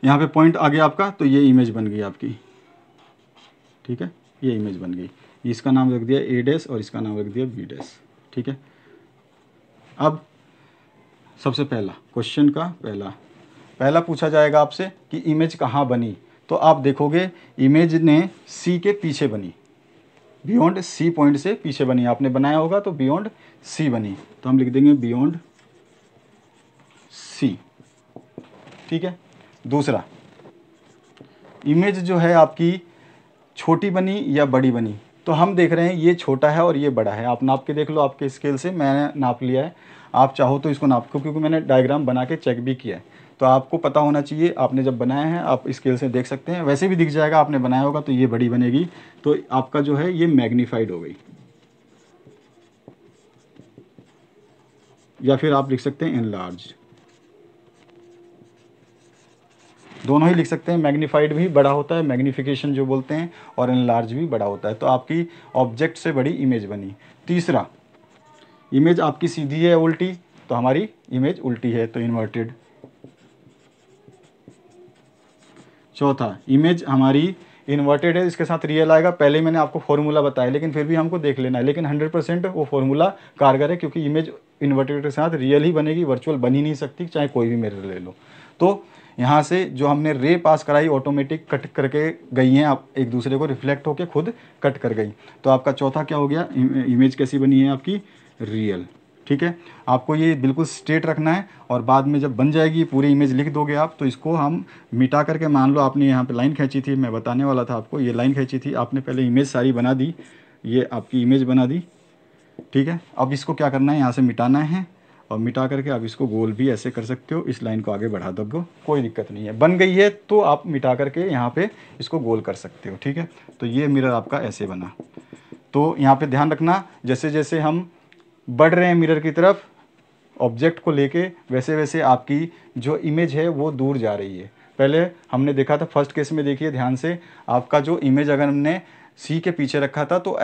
यहाँ पे पॉइंट आ गया आपका, तो ये इमेज बन गई आपकी। ठीक है, ये इमेज बन गई। इसका नाम रख दिया ए डैश और इसका नाम रख दिया बी डैश। ठीक है, अब सबसे पहला क्वेश्चन का पहला पूछा जाएगा आपसे कि इमेज कहाँ बनी। तो आप देखोगे इमेज ने सी के पीछे बनी, बियॉन्ड सी पॉइंट से पीछे बनी। आपने बनाया होगा तो बियॉन्ड सी बनी, तो हम लिख देंगे बियॉन्ड सी। ठीक है, दूसरा, इमेज जो है आपकी छोटी बनी या बड़ी बनी। तो हम देख रहे हैं ये छोटा है और ये बड़ा है। आप नाप के देख लो आपके स्केल से, मैंने नाप लिया है, आप चाहो तो इसको नाप लो, क्योंकि मैंने डायग्राम बना के चेक भी किया है। तो आपको पता होना चाहिए, आपने जब बनाया है आप स्केल से देख सकते हैं, वैसे भी दिख जाएगा आपने बनाया होगा तो ये बड़ी बनेगी। तो आपका जो है ये मैग्नीफाइड हो गई, या फिर आप लिख सकते हैं एनलार्ज, दोनों ही लिख सकते हैं। मैग्नीफाइड भी बड़ा होता है, मैग्नीफिकेशन जो बोलते हैं, और एनलार्ज भी बड़ा होता है। तो आपकी ऑब्जेक्ट से बड़ी इमेज बनी। तीसरा, इमेज आपकी सीधी है उल्टी, तो हमारी इमेज उल्टी है, तो इन्वर्टेड। चौथा, इमेज हमारी इन्वर्टेड है, इसके साथ रियल आएगा। पहले ही मैंने आपको फॉर्मूला बताया, लेकिन फिर भी हमको देख लेना है। लेकिन 100% वो फॉर्मूला कारगर है, क्योंकि इमेज इन्वर्टेड के साथ रियल ही बनेगी, वर्चुअल बन ही नहीं सकती, चाहे कोई भी मिरर ले लो। तो यहाँ से जो हमने रे पास कराई ऑटोमेटिक कट करके गई हैं, आप एक दूसरे को रिफ्लेक्ट होके खुद कट कर गई। तो आपका चौथा क्या हो गया, इमेज कैसी बनी है आपकी, रियल। ठीक है, आपको ये बिल्कुल स्ट्रेट रखना है, और बाद में जब बन जाएगी पूरी इमेज लिख दोगे आप, तो इसको हम मिटा करके, मान लो आपने यहाँ पे लाइन खींची थी, मैं बताने वाला था आपको, ये लाइन खींची थी आपने, पहले इमेज सारी बना दी, ये आपकी इमेज बना दी। ठीक है, अब इसको क्या करना है, यहाँ से मिटाना है, और मिटा करके आप इसको गोल भी ऐसे कर सकते हो, इस लाइन को आगे बढ़ा दोगे, कोई दिक्कत नहीं है। बन गई है तो आप मिटा करके यहाँ पे इसको गोल कर सकते हो। ठीक है, तो ये मिरर आपका ऐसे बना। तो यहाँ पे ध्यान रखना, जैसे जैसे हम बढ़ रहे हैं मिरर की तरफ ऑब्जेक्ट को लेके, वैसे वैसे आपकी जो इमेज है वो दूर जा रही है। पहले हमने देखा था फर्स्ट केस में, देखिए ध्यान से, आपका जो इमेज अगर हमने सी के पीछे रखा था तो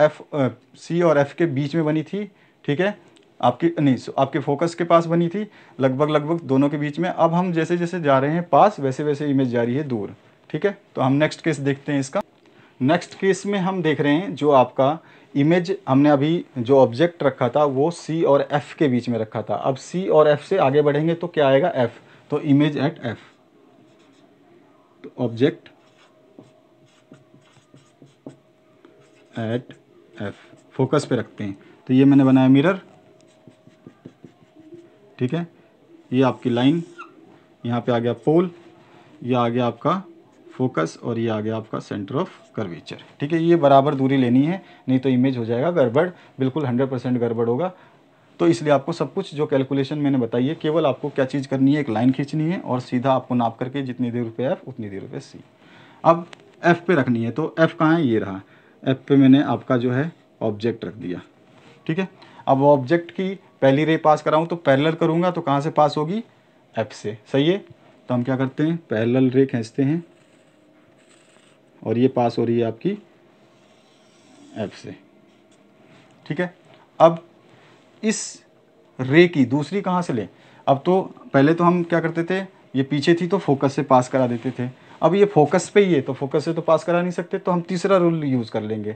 सी और एफ के बीच में बनी थी। ठीक है, आपकी नहीं, आपके फोकस के पास बनी थी, लगभग दोनों के बीच में। अब हम जैसे जैसे जा रहे हैं पास, वैसे वैसे इमेज जा रही है दूर। ठीक है, तो हम नेक्स्ट केस देखते हैं इसका। नेक्स्ट केस में हम देख रहे हैं जो आपका इमेज हमने अभी जो ऑब्जेक्ट रखा था वो सी और एफ के बीच में रखा था। अब सी और एफ से आगे बढ़ेंगे तो क्या आएगा, एफ। तो इमेज एट एफ, तो ऑब्जेक्ट एट एफ, फोकस पे रखते हैं। तो ये मैंने बनाया मिरर। ठीक है, ये आपकी लाइन, यहाँ पे आ गया पोल, ये आ गया आपका फोकस, और ये आ गया आपका सेंटर ऑफ कर्वेचर। ठीक है, ये बराबर दूरी लेनी है, नहीं तो इमेज हो जाएगा गड़बड़, बिल्कुल 100% गड़बड़ होगा। तो इसलिए आपको सब कुछ जो कैलकुलेशन मैंने बताई है, केवल आपको क्या चीज़ करनी है, एक लाइन खींचनी है, और सीधा आपको नाप करके जितनी देर पे एफ उतनी देर पे सी। अब एफ पे रखनी है, तो एफ कहाँ है, ये रहा। एफ पे मैंने आपका जो है ऑब्जेक्ट रख दिया। ठीक है, अब ऑब्जेक्ट की पहली रे पास कराऊँ तो पैरेलल करूँगा तो कहाँ से पास होगी, एफ से। सही है, तो हम क्या करते हैं, पैरेलल रे खींचते हैं, और ये पास हो रही है आपकी एफ से। ठीक है, अब इस रे की दूसरी कहाँ से लें, अब तो पहले तो हम क्या करते थे, ये पीछे थी तो फोकस से पास करा देते थे। अब ये फोकस पे ही है तो फोकस से तो पास करा नहीं सकते, तो हम तीसरा रूल यूज़ कर लेंगे।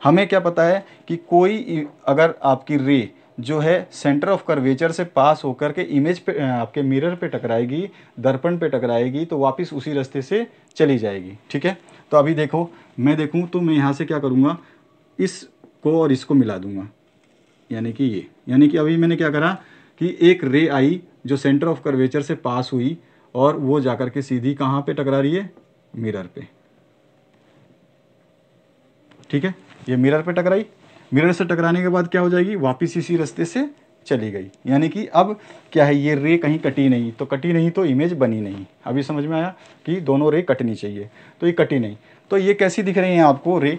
हमें क्या पता है कि कोई अगर आपकी रे जो है सेंटर ऑफ कर्वेचर से पास होकर के इमेज पे, आपके मिरर पे टकराएगी, दर्पण पे टकराएगी, तो वापस उसी रास्ते से चली जाएगी। ठीक है, तो अभी देखो, मैं देखूं तो मैं यहाँ से क्या करूँगा, इसको और इसको मिला दूंगा, यानी कि ये, यानी कि अभी मैंने क्या करा कि एक रे आई जो सेंटर ऑफ कर्वेचर से पास हुई, और वो जाकर के सीधी कहाँ पे टकरा रही है, मिरर पे। ठीक है, ये मिरर पे टकराई, मिरर से टकराने के बाद क्या हो जाएगी, वापस इसी रास्ते से चली गई। यानी कि अब क्या है, ये रे कहीं कटी नहीं, तो कटी नहीं तो इमेज बनी नहीं। अभी समझ में आया कि दोनों रे कटनी चाहिए, तो ये कटी नहीं। तो ये कैसी दिख रही हैं आपको रे,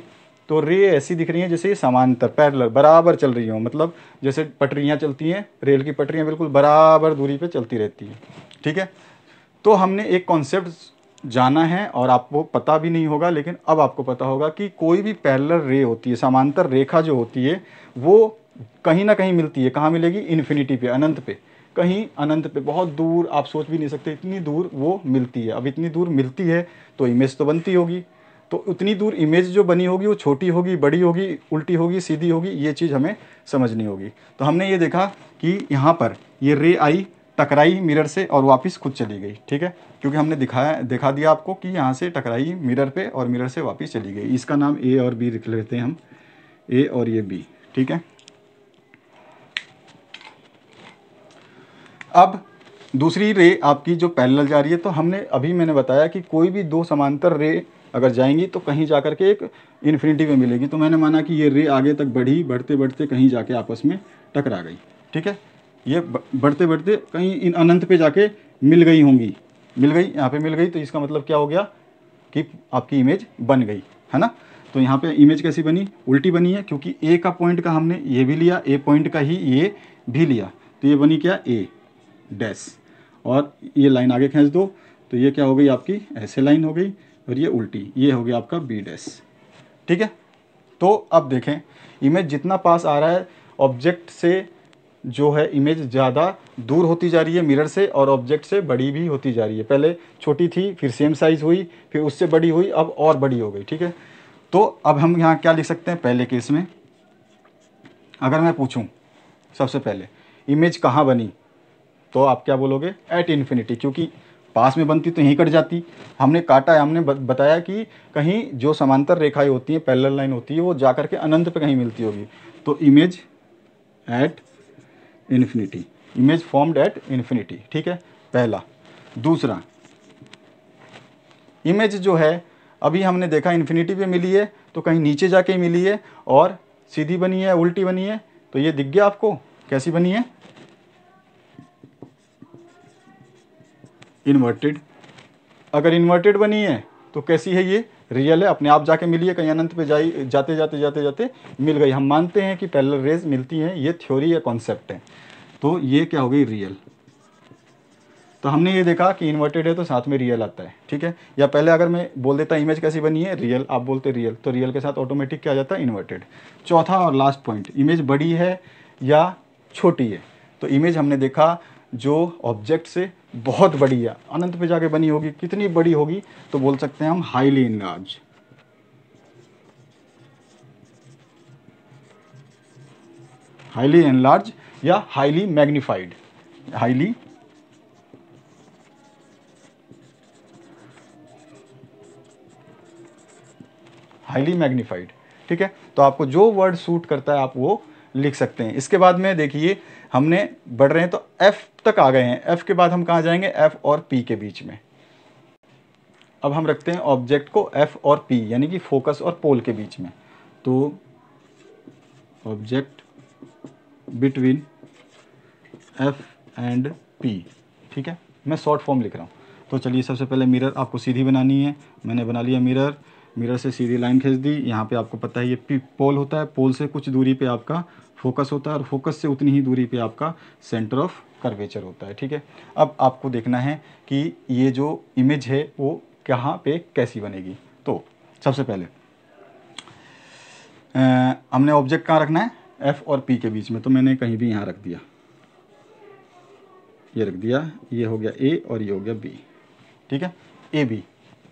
तो रे ऐसी दिख रही हैं जैसे ये समांतर पैरेलल बराबर चल रही हो, मतलब जैसे पटरियाँ चलती हैं, रेल की पटरियाँ बिल्कुल बराबर दूरी पे चलती रहती हैं। ठीक है, तो हमने एक कॉन्सेप्ट जाना है, और आपको पता भी नहीं होगा, लेकिन अब आपको पता होगा कि कोई भी पैरेलल रे होती है, समांतर रेखा जो होती है, वो कहीं ना कहीं मिलती है। कहाँ मिलेगी, इन्फिनिटी पे, अनंत पे, कहीं अनंत पे, बहुत दूर, आप सोच भी नहीं सकते इतनी दूर वो मिलती है। अब इतनी दूर मिलती है तो इमेज तो बनती होगी, तो उतनी दूर इमेज जो बनी होगी वो छोटी होगी, बड़ी होगी, उल्टी होगी, सीधी होगी, ये चीज़ हमें समझनी होगी। तो हमने ये देखा कि यहाँ पर ये रे आई, टकराई मिरर से और वापस खुद चली गई। ठीक है, क्योंकि हमने दिखा दिया आपको कि यहाँ से टकराई मिरर पे और मिरर से वापस चली गई। इसका नाम ए और बी लिख लेते हैं हम, ए और ये बी। ठीक है, अब दूसरी रे आपकी जो पैरेलल जा रही है, तो हमने अभी मैंने बताया कि कोई भी दो समांतर रे अगर जाएंगी तो कहीं जाकर के एक इन्फिनिटी में मिलेगी। तो मैंने माना कि ये रे आगे तक बढ़ी, बढ़ते बढ़ते कहीं जाके आपस में टकरा गई। ठीक है, ये बढ़ते बढ़ते कहीं इन अनंत पे जाके मिल गई होंगी, मिल गई, यहाँ पे मिल गई, तो इसका मतलब क्या हो गया कि आपकी इमेज बन गई, है ना। तो यहाँ पे इमेज कैसी बनी, उल्टी बनी है, क्योंकि ए का पॉइंट का हमने ये भी लिया, ए पॉइंट का ही ये भी लिया, तो ये बनी क्या, ए डैश, और ये लाइन आगे खींच दो तो ये क्या हो गई आपकी, ऐसे लाइन हो गई, और ये उल्टी, ये हो गया आपका बी डैश। ठीक है, तो अब देखें इमेज जितना पास आ रहा है ऑब्जेक्ट से जो है इमेज ज़्यादा दूर होती जा रही है मिरर से और ऑब्जेक्ट से बड़ी भी होती जा रही है। पहले छोटी थी, फिर सेम साइज़ हुई, फिर उससे बड़ी हुई, अब और बड़ी हो गई। ठीक है, तो अब हम यहाँ क्या लिख सकते हैं, पहले केस में अगर मैं पूछूं सबसे पहले इमेज कहाँ बनी, तो आप क्या बोलोगे, एट इन्फिनिटी, क्योंकि पास में बनती तो यहीं कट जाती। हमने काटा है, हमने बताया कि कहीं जो समांतर रेखाएं होती हैं, पैरेलल लाइन होती है, वो जा करके अनंत पे कहीं मिलती होगी। तो image at infinity, image formed at infinity. ठीक है, पहला। दूसरा, इमेज जो है अभी हमने देखा इन्फिनिटी पे मिली है, तो कहीं नीचे जाके मिली है और सीधी बनी है, उल्टी बनी है। तो ये दिख गया आपको कैसी बनी है, इन्वर्टेड। अगर इन्वर्टेड बनी है तो कैसी है, ये रियल है, अपने आप जाके मिली है, कहीं अनंत पे जाते जाते मिल गई। हम मानते हैं कि पैरेलल रेज मिलती हैं, ये थ्योरी या कॉन्सेप्ट है, तो ये क्या हो गई, रियल। तो हमने ये देखा कि इन्वर्टेड है तो साथ में रियल आता है। ठीक है, या पहले अगर मैं बोल देता इमेज कैसी बनी है, रियल, आप बोलते रियल, तो रियल के साथ ऑटोमेटिक क्या आ जाता है, इन्वर्टेड। चौथा और लास्ट पॉइंट, इमेज बड़ी है या छोटी है। तो इमेज हमने देखा जो ऑब्जेक्ट से बहुत बड़ी है, अनंत पे जाके बनी होगी, कितनी बड़ी होगी, तो बोल सकते हैं हम हाईली इनलार्ज। हाईली एनलार्ज या हाईली मैग्नीफाइड, हाईली मैग्नीफाइड। ठीक है, तो आपको जो वर्ड सूट करता है आप वो लिख सकते हैं। इसके बाद में देखिए हमने बढ़ रहे हैं तो F तक आ गए हैं। F के बाद हम कहाँ जाएंगे, F और P के बीच में। अब हम रखते हैं ऑब्जेक्ट को F और P, यानी कि फोकस और पोल के बीच में। तो object between F and P। ठीक है, मैं शॉर्ट फॉर्म लिख रहा हूँ। तो चलिए सबसे पहले मिरर आपको सीधी बनानी है, मैंने बना लिया मिरर। मिरर से सीधी लाइन खींच दी। यहाँ पे आपको पता है ये P पोल होता है, पोल से कुछ दूरी पे आपका फोकस होता है और फोकस से उतनी ही दूरी पे आपका सेंटर ऑफ कर्वेचर होता है। ठीक है, अब आपको देखना है कि ये जो इमेज है वो कहाँ पे कैसी बनेगी। तो सबसे पहले हमने ऑब्जेक्ट कहाँ रखना है, F और P के बीच में। तो मैंने कहीं भी यहाँ रख दिया, ये रख दिया, ये हो गया A और ये हो गया B। ठीक है, ए बी,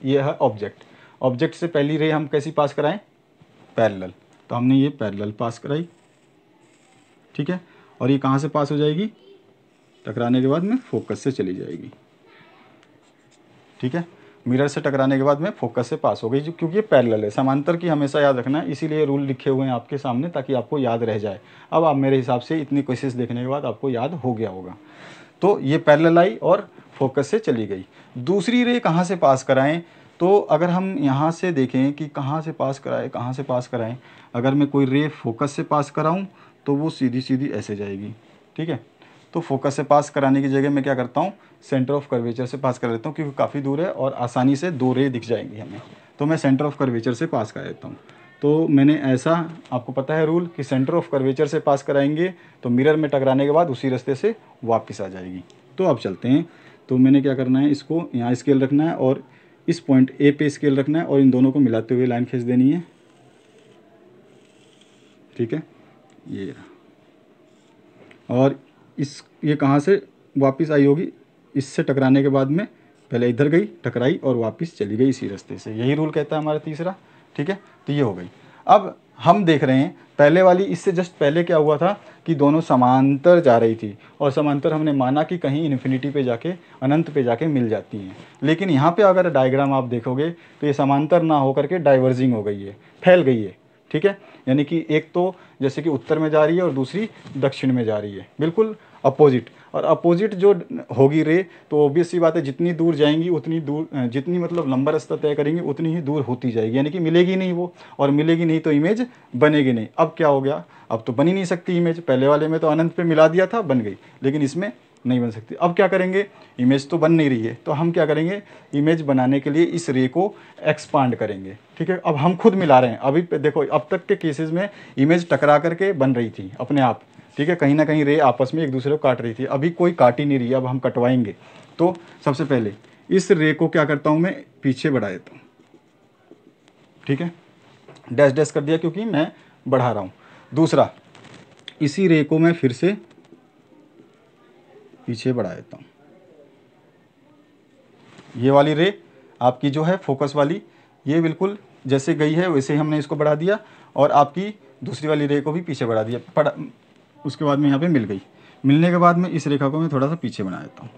ये है ऑब्जेक्ट। ऑब्जेक्ट से पहली रे हम कैसी पास कराएं, पैरेलल, तो हमने ये पैरेलल पास कराई। ठीक है, और ये कहाँ से पास हो जाएगी, टकराने के बाद में फोकस से चली जाएगी। ठीक है, मिरर से टकराने के बाद में फोकस से पास हो गई, जो क्योंकि ये पैरेलल है। समांतर की हमेशा याद रखना है, इसीलिए रूल लिखे हुए हैं आपके सामने ताकि आपको याद रह जाए। अब आप मेरे हिसाब से इतनी कोशिश देखने के बाद आपको याद हो गया होगा। तो ये पैरेलल आई और फोकस से चली गई। दूसरी रे कहाँ से पास कराएं, तो अगर हम यहाँ से देखें कि कहाँ से पास कराएं, अगर मैं कोई रे फोकस से पास कराऊं तो वो सीधी सीधी ऐसे जाएगी। ठीक है, तो फोकस से पास कराने की जगह मैं क्या करता हूँ, सेंटर ऑफ कर्वेचर से पास कर देता हूँ, क्योंकि काफ़ी दूर है और आसानी से दो रे दिख जाएंगी हमें। तो मैं सेंटर ऑफ कर्वेचर से पास कर देता हूँ। तो मैंने ऐसा, आपको पता है रूल कि सेंटर ऑफ कर्वेचर से पास कराएंगे तो मिरर में टकराने के बाद उसी रास्ते से वापस आ जाएगी। तो अब चलते हैं। तो मैंने क्या करना है, इसको यहाँ स्केल रखना है और इस पॉइंट ए पे स्केल रखना है और इन दोनों को मिलाते हुए लाइन खींच देनी है। ठीक है, ये रहा। और ये कहाँ से वापस आई होगी, इससे टकराने के बाद में पहले इधर गई, टकराई और वापस चली गई इसी रास्ते से। यही रूल कहता है हमारा तीसरा। ठीक है, तो ये हो गई। अब हम देख रहे हैं पहले वाली, इससे जस्ट पहले क्या हुआ था कि दोनों समांतर जा रही थी और समांतर हमने माना कि कहीं इन्फिनिटी पे जाके, अनंत पे जाके मिल जाती हैं। लेकिन यहाँ पे अगर डायग्राम आप देखोगे तो ये समांतर ना होकर के डाइवर्जिंग हो गई है, फैल गई है। ठीक है, यानी कि एक तो जैसे कि उत्तर में जा रही है और दूसरी दक्षिण में जा रही है, बिल्कुल अपोजिट। और अपोजिट जो होगी रे, तो ऑब्वियस सी बात है जितनी दूर जाएंगी उतनी दूर, जितनी मतलब लंबा रास्ता तय करेंगी उतनी ही दूर होती जाएगी, यानी कि मिलेगी नहीं वो, और मिलेगी नहीं तो इमेज बनेगी नहीं। अब क्या हो गया, अब तो बन ही नहीं सकती इमेज। पहले वाले में तो अनंत पे मिला दिया था, बन गई, लेकिन इसमें नहीं बन सकती। अब क्या करेंगे, इमेज तो बन नहीं रही है, तो हम क्या करेंगे, इमेज बनाने के लिए इस रे को एक्सपांड करेंगे। ठीक है, अब हम खुद मिला रहे हैं। अभी देखो, अब तक के केसेस में इमेज टकरा करके बन रही थी अपने आप। ठीक है, कहीं ना कहीं रे आपस में एक दूसरे को काट रही थी, अभी कोई काट ही नहीं रही है, अब हम कटवाएंगे। तो सबसे पहले इस रे को क्या करता हूँ, मैं पीछे बढ़ा देता हूँ। ठीक है, डैश डैश कर दिया क्योंकि मैं बढ़ा रहा हूँ। दूसरा, इसी रे को मैं फिर से पीछे बढ़ा देता हूँ। ये वाली रे आपकी जो है फोकस वाली, ये बिल्कुल जैसे गई है वैसे ही हमने इसको बढ़ा दिया, और आपकी दूसरी वाली रे को भी पीछे बढ़ा दिया। उसके बाद में यहाँ पे मिल गई। मिलने के बाद में इस रेखा को मैं थोड़ा सा पीछे बना देता हूँ।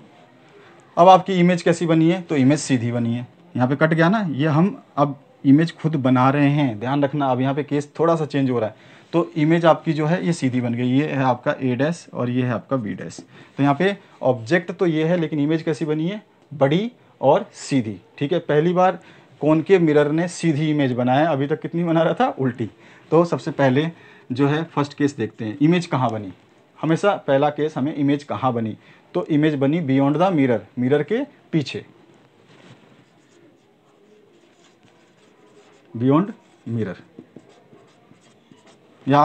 अब आपकी इमेज कैसी बनी है? तो इमेज सीधी बनी है। यहाँ पे कट गया ना, ये हम अब इमेज खुद बना रहे हैं, ध्यान रखना। अब यहाँ पे केस थोड़ा सा चेंज हो रहा है। तो इमेज आपकी जो है ये सीधी बन गई। ये है आपका A' और ये है आपका B'। तो यहाँ पे ऑब्जेक्ट तो ये है, लेकिन इमेज कैसी बनी है? बड़ी और सीधी। ठीक है, पहली बार कॉनकेव मिरर ने सीधी इमेज बनाया। अभी तक कितनी बना रहा था? उल्टी। तो सबसे पहले जो है फर्स्ट केस देखते हैं, इमेज कहाँ बनी। हमेशा पहला केस हमें इमेज कहाँ बनी, तो इमेज बनी बियॉन्ड द मिरर, मिरर के पीछे, बियॉन्ड मिरर। या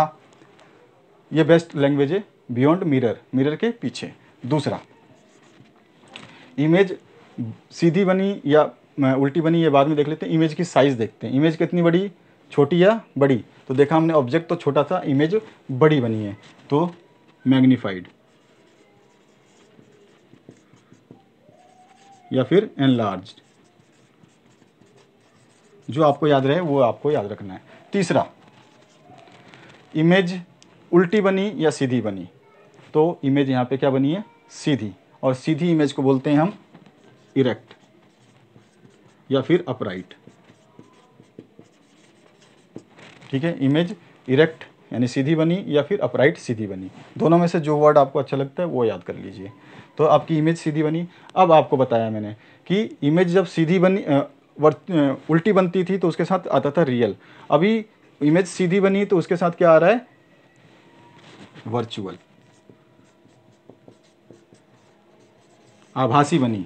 ये बेस्ट लैंग्वेज है, बियॉन्ड मिरर, मिरर के पीछे। दूसरा, इमेज सीधी बनी या उल्टी बनी, ये बाद में देख लेते हैं। इमेज की साइज देखते हैं, इमेज कितनी बड़ी, छोटी या बड़ी। तो देखा हमने ऑब्जेक्ट तो छोटा था, इमेज बड़ी बनी है, तो मैग्नीफाइड या फिर एनलार्ज्ड। जो आपको याद रहे वो आपको याद रखना है। तीसरा, इमेज उल्टी बनी या सीधी बनी, तो इमेज यहाँ पे क्या बनी है? सीधी। और सीधी इमेज को बोलते हैं हम इरेक्ट या फिर अपराइट। ठीक है, इमेज इरेक्ट यानी सीधी बनी या फिर अपराइट सीधी बनी। दोनों में से जो वर्ड आपको अच्छा लगता है वो याद कर लीजिए। तो आपकी इमेज सीधी बनी। अब आपको बताया मैंने कि इमेज जब सीधी बनी उल्टी बनती थी तो उसके साथ आता था रियल। अभी इमेज सीधी बनी तो उसके साथ क्या आ रहा है? वर्चुअल। आभासी बनी,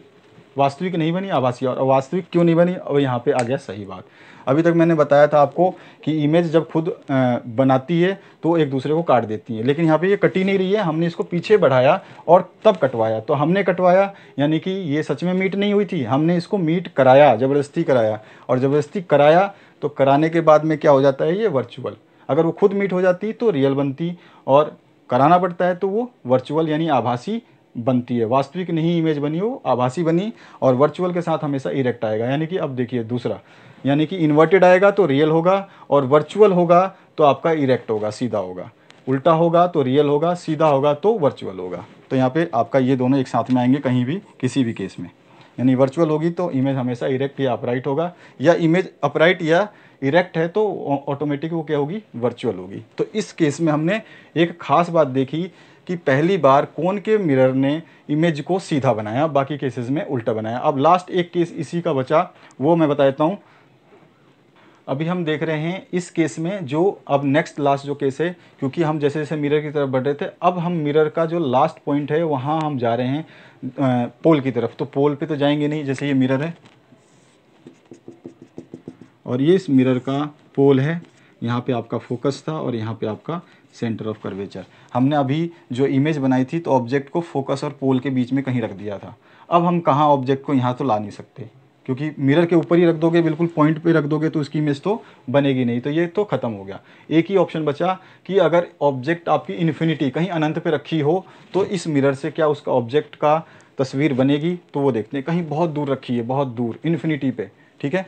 वास्तविक नहीं बनी, आभासी। और वास्तविक क्यों नहीं बनी? और यहाँ पे आ गया सही बात। अभी तक मैंने बताया था आपको कि इमेज जब खुद बनाती है तो एक दूसरे को काट देती है, लेकिन यहाँ पे ये कटी नहीं रही है। हमने इसको पीछे बढ़ाया और तब कटवाया। तो हमने कटवाया यानी कि ये सच में मीट नहीं हुई थी, हमने इसको मीट कराया, ज़बरदस्ती कराया। और ज़बरदस्ती कराया तो कराने के बाद में क्या हो जाता है? ये वर्चुअल। अगर वो खुद मीट हो जाती तो रियल बनती, और कराना पड़ता है तो वो वर्चुअल यानी आभासी बनती है। वास्तविक नहीं इमेज बनी, वो आभासी बनी। और वर्चुअल के साथ हमेशा इरेक्ट आएगा। यानी कि अब देखिए दूसरा, यानी कि इन्वर्टेड आएगा तो रियल होगा, और वर्चुअल होगा तो आपका इरेक्ट होगा, सीधा होगा। उल्टा होगा तो रियल होगा, सीधा होगा तो वर्चुअल होगा। तो यहाँ पे आपका ये दोनों एक साथ में आएंगे कहीं भी, किसी भी केस में। यानी वर्चुअल होगी तो इमेज हमेशा इरेक्ट या अपराइट होगा, या इमेज अपराइट या इरेक्ट है तो ऑटोमेटिक वो क्या होगी? वर्चुअल होगी। तो इस केस में हमने एक खास बात देखी कि पहली बार कॉनकेव मिरर ने इमेज को सीधा बनाया, बाकी केसेस में उल्टा बनाया। अब लास्ट एक केस इसी का बचा, वो मैं बता देता हूँ। अभी हम देख रहे हैं इस केस में जो अब नेक्स्ट लास्ट जो केस है, क्योंकि हम जैसे जैसे मिरर की तरफ बढ़ रहे थे, अब हम मिरर का जो लास्ट पॉइंट है वहाँ हम जा रहे हैं पोल की तरफ। तो पोल पे तो जाएंगे नहीं, जैसे ये मिरर है और ये इस मिरर का पोल है। यहाँ पे आपका फोकस था और यहाँ पे आपका सेंटर ऑफ कर्वेचर। हमने अभी जो इमेज बनाई थी तो ऑब्जेक्ट को फोकस और पोल के बीच में कहीं रख दिया था। अब हम कहाँ ऑब्जेक्ट को यहाँ तो ला नहीं सकते, क्योंकि मिरर के ऊपर ही रख दोगे, बिल्कुल पॉइंट पे रख दोगे तो उसकी इमेज तो बनेगी नहीं। तो ये तो ख़त्म हो गया। एक ही ऑप्शन बचा कि अगर ऑब्जेक्ट आपकी इन्फिनिटी कहीं अनंत पे रखी हो तो इस मिरर से क्या उसका ऑब्जेक्ट का तस्वीर बनेगी। तो वो देखते हैं, कहीं बहुत दूर रखी है, बहुत दूर इन्फिनिटी पे। ठीक है,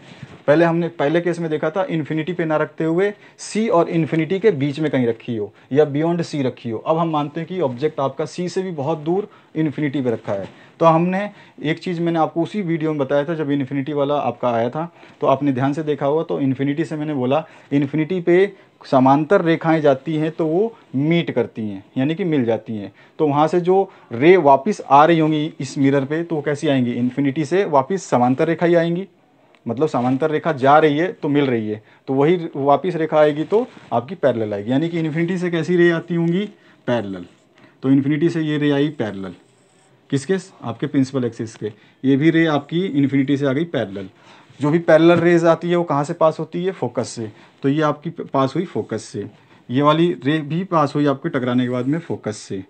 पहले हमने पहले केस में देखा था इन्फिनिटी पे ना रखते हुए सी और इन्फिनिटी के बीच में कहीं रखी हो या बियॉन्ड सी रखी हो। अब हम मानते हैं कि ऑब्जेक्ट आपका सी से भी बहुत दूर इन्फिनिटी पे रखा है। तो हमने एक चीज़ मैंने आपको उसी वीडियो में बताया था जब इन्फिनिटी वाला आपका आया था, तो आपने ध्यान से देखा होगा। तो इन्फिनिटी से मैंने बोला इन्फिनिटी पे समांतर रेखाएं जाती हैं तो वो मीट करती हैं, यानी कि मिल जाती हैं। तो वहाँ से जो रे वापस आ रही होंगी इस मिरर पे तो वो कैसी आएंगी? इन्फिनिटी से वापस समांतर रेखा ही आएंगी। मतलब समांतर रेखा जा रही है तो मिल रही है, तो वही वापस रेखा आएगी तो आपकी पैरेलल आएगी। यानी कि इन्फिनिटी से कैसी रे आती होंगी? पैरेलल। तो इन्फिनिटी से ये रे आई पैरेलल, किसके? आपके प्रिंसिपल एक्सिस के। ये भी रे आपकी इन्फिनिटी से आ गई पैरेलल। जो भी पैरेलल रेज आती है वो कहाँ से पास होती है? फोकस से। तो ये आपकी पास हुई फोकस से। ये वाली रे भी पास हुई आपके टकराने के बाद में फोकस से।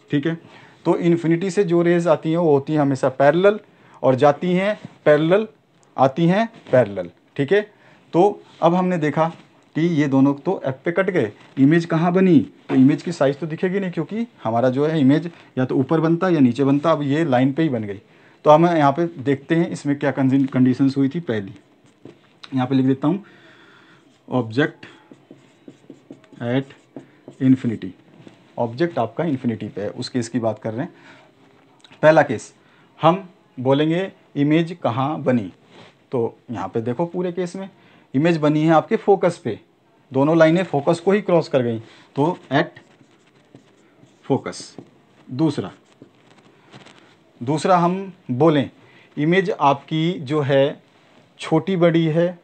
ठीक है, तो इन्फिनिटी से जो रेज आती हैं वो होती हैं हमेशा पैरेलल और जाती हैं पैरेलल, आती हैं पैरेलल। ठीक है, तो अब हमने देखा कि ये दोनों तो एफ पे कट गए, इमेज कहाँ बनी, तो इमेज की साइज़ तो दिखेगी नहीं, क्योंकि हमारा जो है इमेज या तो ऊपर बनता या नीचे बनता, अब ये लाइन पे ही बन गई। तो हम यहाँ पे देखते हैं इसमें क्या कंडीशंस हुई थी। पहली यहाँ पे लिख देता हूँ, ऑब्जेक्ट एट इन्फिनिटी, ऑब्जेक्ट आपका इन्फिनिटी पे है, उस केस की बात कर रहे हैं। पहला केस हम बोलेंगे इमेज कहाँ बनी, तो यहाँ पे देखो पूरे केस में इमेज बनी है आपके फोकस पे, दोनों लाइनें फोकस को ही क्रॉस कर गई, तो एट फोकस। दूसरा हम बोलें इमेज आपकी जो है छोटी बड़ी है,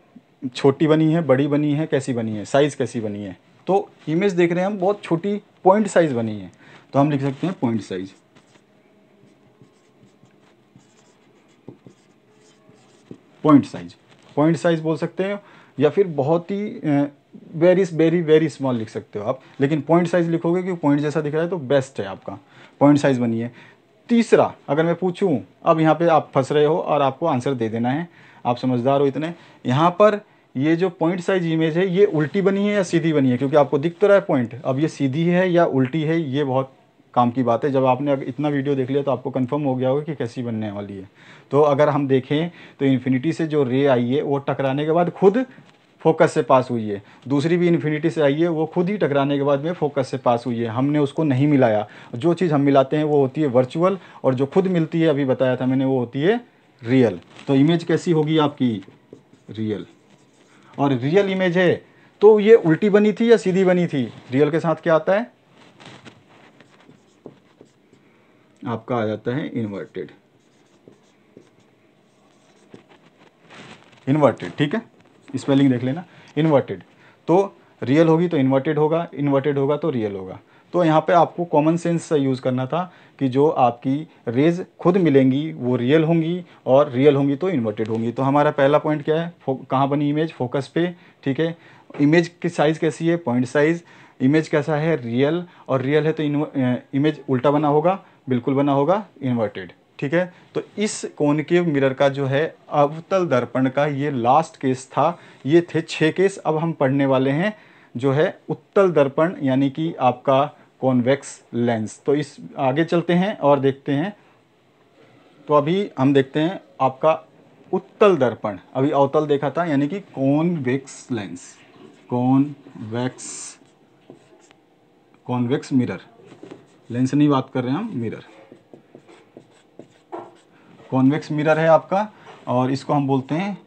छोटी बनी है, बड़ी बनी है, कैसी बनी है, साइज़ कैसी बनी है, तो इमेज देख रहे हैं हम बहुत छोटी पॉइंट साइज़ बनी है, तो हम लिख सकते हैं पॉइंट साइज़। पॉइंट साइज बोल सकते हैं, या फिर बहुत ही वेरी स्मॉल लिख सकते हो आप, लेकिन पॉइंट साइज लिखोगे क्योंकि पॉइंट जैसा दिख रहा है तो बेस्ट है आपका, पॉइंट साइज बनी है। तीसरा अगर मैं पूछूं, अब यहाँ पे आप फंस रहे हो और आपको आंसर दे देना है, आप समझदार हो इतने, यहाँ पर ये जो पॉइंट साइज इमेज है ये उल्टी बनी है या सीधी बनी है, क्योंकि आपको दिख तो रहा है पॉइंट, अब ये सीधी है या उल्टी है, ये बहुत काम की बात है। जब आपने अगर इतना वीडियो देख लिया तो आपको कंफर्म हो गया होगा कि कैसी बनने वाली है। तो अगर हम देखें तो इन्फिनिटी से जो रे आई है वो टकराने के बाद खुद फोकस से पास हुई है, दूसरी भी इन्फिनिटी से आई है वो खुद ही टकराने के बाद में फोकस से पास हुई है, हमने उसको नहीं मिलाया। जो चीज़ हम मिलाते हैं वो होती है वर्चुअल, और जो खुद मिलती है अभी बताया था मैंने वो होती है रियल। तो इमेज कैसी होगी आपकी, रियल। और रियल इमेज है तो ये उल्टी बनी थी या सीधी बनी थी, रियल के साथ क्या आता है आपका, आ जाता है इन्वर्टेड। ठीक है, स्पेलिंग देख लेना, इन्वर्टेड। तो रियल होगी तो इन्वर्टेड होगा, इन्वर्टेड होगा तो रियल होगा। तो यहाँ पे आपको कॉमन सेंस से यूज़ करना था कि जो आपकी रेज खुद मिलेंगी वो रियल होंगी, और रियल होंगी तो इन्वर्टेड होंगी। तो हमारा पहला पॉइंट क्या है, कहाँ बनी इमेज, फोकस पे। ठीक है, इमेज की साइज़ कैसी है, पॉइंट साइज़। इमेज कैसा है, रियल, और रियल है तो इमेज उल्टा बना होगा, बिल्कुल बना होगा इन्वर्टेड। ठीक है, तो इस कॉनकेव मिरर का जो है अवतल दर्पण का ये लास्ट केस था। ये थे 6 केस। अब हम पढ़ने वाले हैं जो है उत्तल दर्पण, यानी कि आपका कॉन्वेक्स लेंस। तो इस आगे चलते हैं और देखते हैं। तो अभी हम देखते हैं आपका उत्तल दर्पण, अभी अवतल देखा था, यानी कि convex lens, convex mirror, lens नहीं बात कर रहे हैं हम, मिरर। कॉन्वेक्स मिरर है आपका, और इसको हम बोलते हैं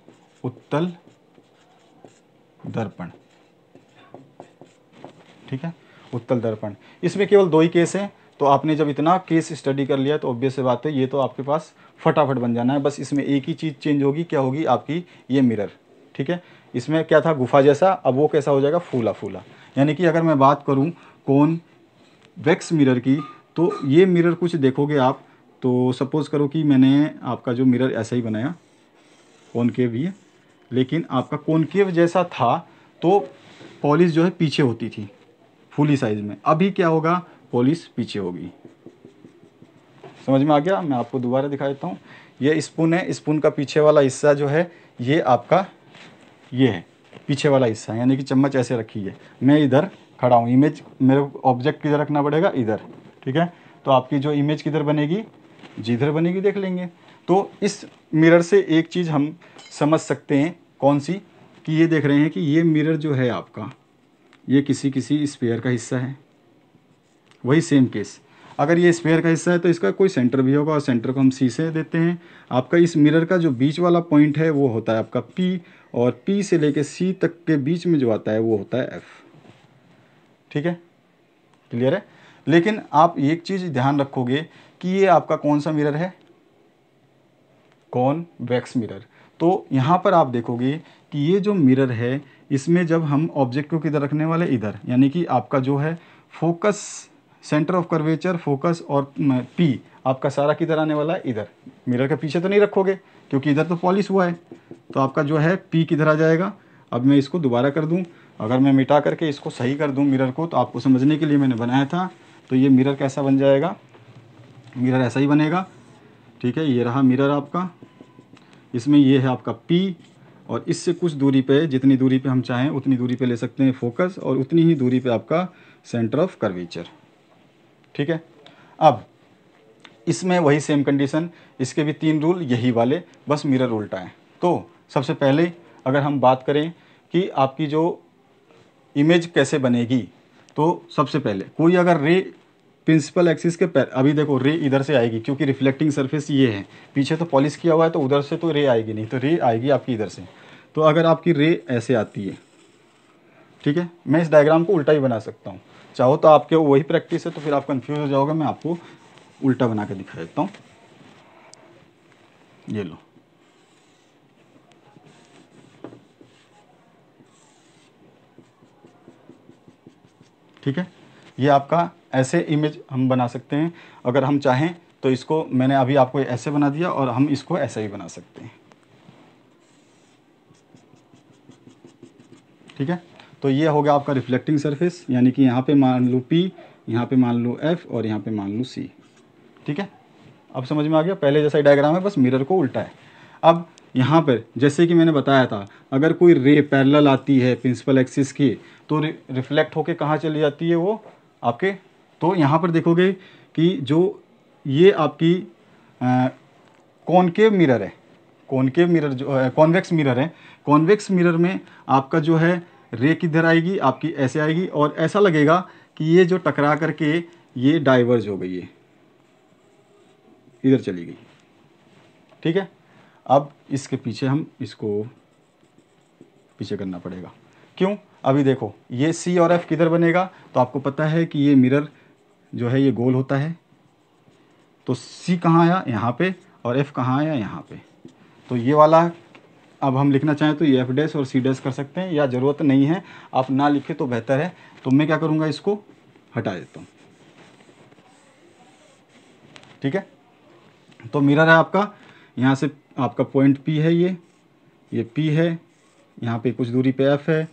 उत्तल दर्पण। ठीक है, उत्तल दर्पण। इसमें केवल 2 ही केस हैं, तो आपने जब इतना केस स्टडी कर लिया तो ऑब्वियस बात है ये तो आपके पास फटाफट बन जाना है। बस इसमें एक ही चीज़ चेंज होगी, क्या होगी आपकी, ये मिरर। ठीक है, इसमें क्या था, गुफा जैसा, अब वो कैसा हो जाएगा, फूला फूला। यानी कि अगर मैं बात करूँ कॉन्वेक्स मिरर की, तो ये मिरर कुछ देखोगे आप, तो सपोज़ करो कि मैंने आपका जो मिरर ऐसा ही बनाया, कॉनकेव ही है, लेकिन आपका कॉनकेव जैसा था तो पॉलिश जो है पीछे होती थी फुली साइज में। अभी क्या होगा, पॉलिश पीछे होगी। समझ में आ गया? मैं आपको दोबारा दिखा देता हूँ। ये स्पून है, स्पून का पीछे वाला हिस्सा जो है ये आपका ये है पीछे वाला हिस्सा, यानी कि चम्मच ऐसे रखी है, मैं इधर खड़ा हूँ, इमेज मेरे ऑब्जेक्ट किधर रखना पड़ेगा, इधर। ठीक है, तो आपकी जो इमेज किधर बनेगी, जिधर बनेगी देख लेंगे। तो इस मिरर से एक चीज़ हम समझ सकते हैं, कौन सी, कि ये देख रहे हैं कि ये मिरर जो है आपका, ये किसी स्फीयर का हिस्सा है। वही सेम केस, अगर ये स्फीयर का हिस्सा है तो इसका कोई सेंटर भी होगा, और सेंटर को हम सी से देते हैं। आपका इस मिरर का जो बीच वाला पॉइंट है वो होता है आपका पी, और पी से लेके सी तक के बीच में जो आता है वो होता है एफ। ठीक है, क्लियर है? लेकिन आप एक चीज़ ध्यान रखोगे कि ये आपका कौन सा मिरर है, कॉन्वेक्स मिरर। तो यहाँ पर आप देखोगे कि ये जो मिरर है इसमें जब हम ऑब्जेक्ट को किधर रखने वाले, इधर, यानी कि आपका जो है focus, centre of curvature, focus और पी आपका सारा किधर आने वाला है, इधर। मिरर के पीछे तो नहीं रखोगे क्योंकि इधर तो पॉलिश हुआ है, तो आपका जो है पी किधर आ जाएगा। अब मैं इसको दोबारा कर दूं, अगर मैं मिटा करके इसको सही कर दूं मिरर को, तो आपको समझने के लिए मैंने बनाया था। तो ये मिरर कैसा बन जाएगा, मिरर ऐसा ही बनेगा। ठीक है, ये रहा मिरर आपका, इसमें ये है आपका P, और इससे कुछ दूरी पे, जितनी दूरी पे हम चाहें उतनी दूरी पे ले सकते हैं फोकस, और उतनी ही दूरी पे आपका सेंटर ऑफ कर्वेचर। ठीक है। अब इसमें वही सेम कंडीशन, इसके भी 3 रूल यही वाले, बस मिरर उल्टा है। तो सबसे पहले अगर हम बात करें कि आपकी जो इमेज कैसे बनेगी, तो सबसे पहले कोई अगर रे प्रिंसिपल एक्सिस के अभी देखो रे इधर से आएगी क्योंकि रिफ्लेक्टिंग सरफेस ये है, पीछे तो पॉलिश किया हुआ है तो उधर से तो रे आएगी नहीं, तो रे आएगी आपकी इधर से। तो अगर आपकी रे ऐसे आती है, ठीक है, मैं इस डायग्राम को उल्टा ही बना सकता हूँ, चाहो तो आपके वही प्रैक्टिस है तो फिर आप कंफ्यूज हो जाओगे, मैं आपको उल्टा बना के दिखा देता हूँ। ये लो, ठीक है, ये आपका ऐसे इमेज हम बना सकते हैं। अगर हम चाहें तो इसको मैंने अभी आपको ऐसे बना दिया और हम इसको ऐसे ही बना सकते हैं। ठीक है, तो ये हो गया आपका रिफ्लेक्टिंग सरफेस, यानी कि यहाँ पे मान लो P, यहाँ पे मान लो F और यहाँ पे मान लो C। ठीक है, अब समझ में आ गया, पहले जैसा ही डायग्राम है, बस मिरर को उल्टा है। अब यहाँ पर जैसे कि मैंने बताया था, अगर कोई रे पैरेलल आती है प्रिंसिपल एक्सिस की तो रिफ्लेक्ट होके कहाँ चली जाती है वो आपके, तो यहाँ पर देखोगे कि जो ये आपकी कॉनकेव मिरर है, कॉनकेव मिरर जो कॉन्वेक्स मिरर है, कॉन्वेक्स मिरर में आपका जो है रे किधर आएगी, आपकी ऐसे आएगी और ऐसा लगेगा कि ये जो टकरा करके ये डाइवर्ज हो गई है, इधर चली गई। ठीक है, अब इसके पीछे हम इसको पीछे करना पड़ेगा। क्यों? अभी देखो ये C और F किधर बनेगा, तो आपको पता है कि ये मिरर जो है ये गोल होता है, तो C कहाँ आया, यहाँ पे, और F कहाँ आया, यहाँ पे। तो ये वाला अब हम लिखना चाहें तो ये F डैश और C डैश कर सकते हैं, या ज़रूरत नहीं है आप ना लिखे तो बेहतर है। तो मैं क्या करूँगा, इसको हटा देता हूँ। ठीक है, तो मिरर है आपका, यहाँ से आपका पॉइंट P है, ये P है, यहाँ पे कुछ दूरी पे F है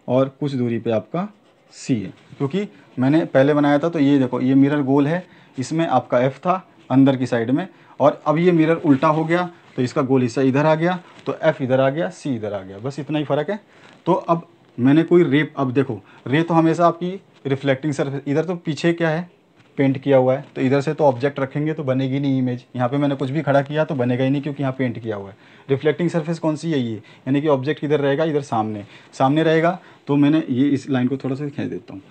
और कुछ दूरी पे आपका C है। क्योंकि मैंने पहले बनाया था तो ये देखो ये मिरर गोल है, इसमें आपका F था अंदर की साइड में, और अब ये मिरर उल्टा हो गया तो इसका गोल हिस्सा इधर आ गया, तो F इधर आ गया, C इधर आ गया, बस इतना ही फ़र्क है। तो अब मैंने कोई रे, अब देखो रे तो हमेशा आपकी रिफ्लेक्टिंग सरफेस, इधर तो पीछे क्या है पेंट किया हुआ है, तो इधर से तो ऑब्जेक्ट रखेंगे तो बनेगी नहीं इमेज। यहाँ पे मैंने कुछ भी खड़ा किया तो बनेगा ही नहीं क्योंकि यहाँ पेंट किया हुआ है। रिफ्लेक्टिंग सरफेस कौन सी है, ये, यानी कि ऑब्जेक्ट किधर रहेगा, इधर सामने सामने रहेगा। तो मैंने ये इस लाइन को थोड़ा सा खींच देता हूँ,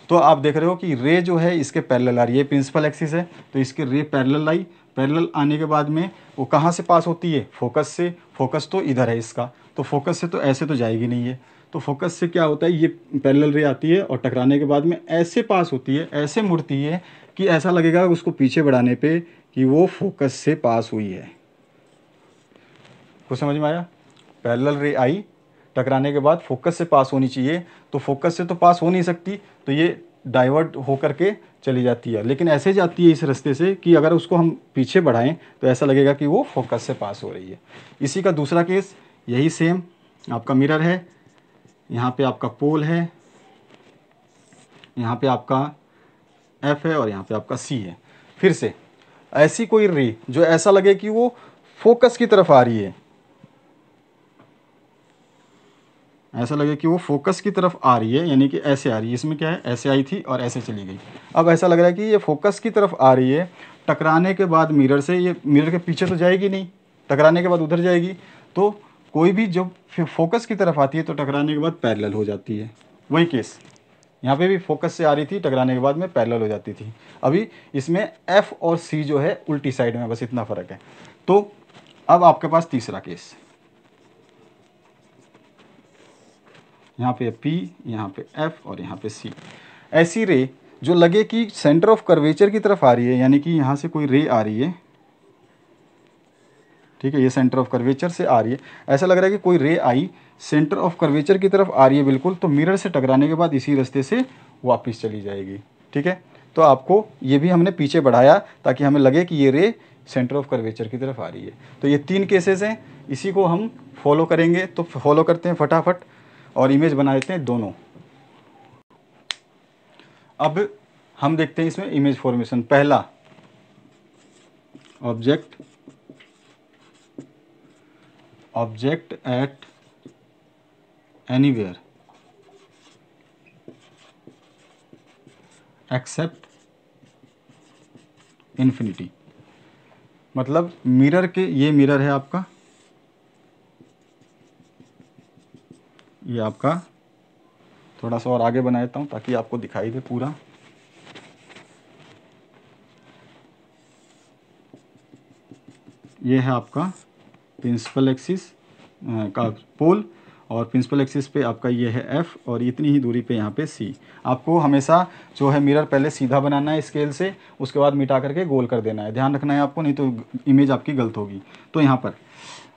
तो आप देख रहे हो कि रे जो है इसके पैरेलल आ रही है, प्रिंसिपल एक्सिस है तो इसके रे पैरेलल आई। पैरेलल आने के बाद में वो कहाँ से पास होती है, फोकस से। फोकस तो इधर है इसका, तो फोकस से तो ऐसे तो जाएगी नहीं है, तो फोकस से क्या होता है, ये पैरेलल रे आती है और टकराने के बाद में ऐसे पास होती है, ऐसे मुड़ती है कि ऐसा लगेगा उसको पीछे बढ़ाने पे कि वो फोकस से पास हुई है। कुछ समझ में आया? पैरेलल रे आई, टकराने के बाद फोकस से पास होनी चाहिए, तो फोकस से तो पास हो नहीं सकती, तो ये डाइवर्ट होकर के चली जाती है, लेकिन ऐसे जाती है इस रास्ते से कि अगर उसको हम पीछे बढ़ाएं तो ऐसा लगेगा कि वो फोकस से पास हो रही है। इसी का दूसरा केस यही सेम, आपका मिरर है, यहाँ पे आपका पोल है, यहाँ पे आपका F है और यहाँ पे आपका C है। फिर से ऐसी कोई रे जो ऐसा लगे कि वो फोकस की तरफ आ रही है, ऐसा लगे कि वो फोकस की तरफ आ रही है, यानी कि ऐसे आ रही है, इसमें क्या है ऐसे आई थी और ऐसे चली गई। अब ऐसा लग रहा है कि ये फोकस की तरफ आ रही है, टकराने के बाद मिरर से, ये मिरर के पीछे तो जाएगी नहीं, टकराने के बाद उधर जाएगी। तो कोई भी जब फोकस की तरफ आती है तो टकराने के बाद पैरेलल हो जाती है। वही केस यहाँ पे भी फोकस से आ रही थी, टकराने के बाद में पैरेलल हो जाती थी। अभी इसमें F और C जो है उल्टी साइड में, बस इतना फ़र्क है। तो अब आपके पास तीसरा केस, यहाँ पे P, यहाँ पे F और यहाँ पे C। ऐसी रे जो लगे कि सेंटर ऑफ कर्वेचर की तरफ आ रही है, यानी कि यहाँ से कोई रे आ रही है, ठीक है, ये सेंटर ऑफ कर्वेचर से आ रही है, ऐसा लग रहा है कि कोई रे आई सेंटर ऑफ कर्वेचर की तरफ आ रही है बिल्कुल, तो मिरर से टकराने के बाद इसी रास्ते से वापस चली जाएगी। ठीक है, तो आपको ये भी हमने पीछे बढ़ाया ताकि हमें लगे कि ये रे सेंटर ऑफ कर्वेचर की तरफ आ रही है। तो ये 3 केसेस हैं, इसी को हम फॉलो करेंगे। तो फॉलो करते हैं फटाफट और इमेज बना देते हैं दोनों। अब हम देखते हैं इसमें इमेज फॉर्मेशन। पहला, object at anywhere except infinity. मतलब मिरर के, ये मिरर है आपका, ये आपका, थोड़ा सा और आगे बना देता हूँ ताकि आपको दिखाई दे पूरा। ये है आपका प्रिंसिपल एक्सिस का पोल, और प्रिंसिपल एक्सिस पे आपका ये है एफ, और इतनी ही दूरी पे यहाँ पे सी। आपको हमेशा जो है मिरर पहले सीधा बनाना है स्केल से, उसके बाद मिटा करके गोल कर देना है, ध्यान रखना है आपको, नहीं तो इमेज आपकी गलत होगी। तो यहाँ पर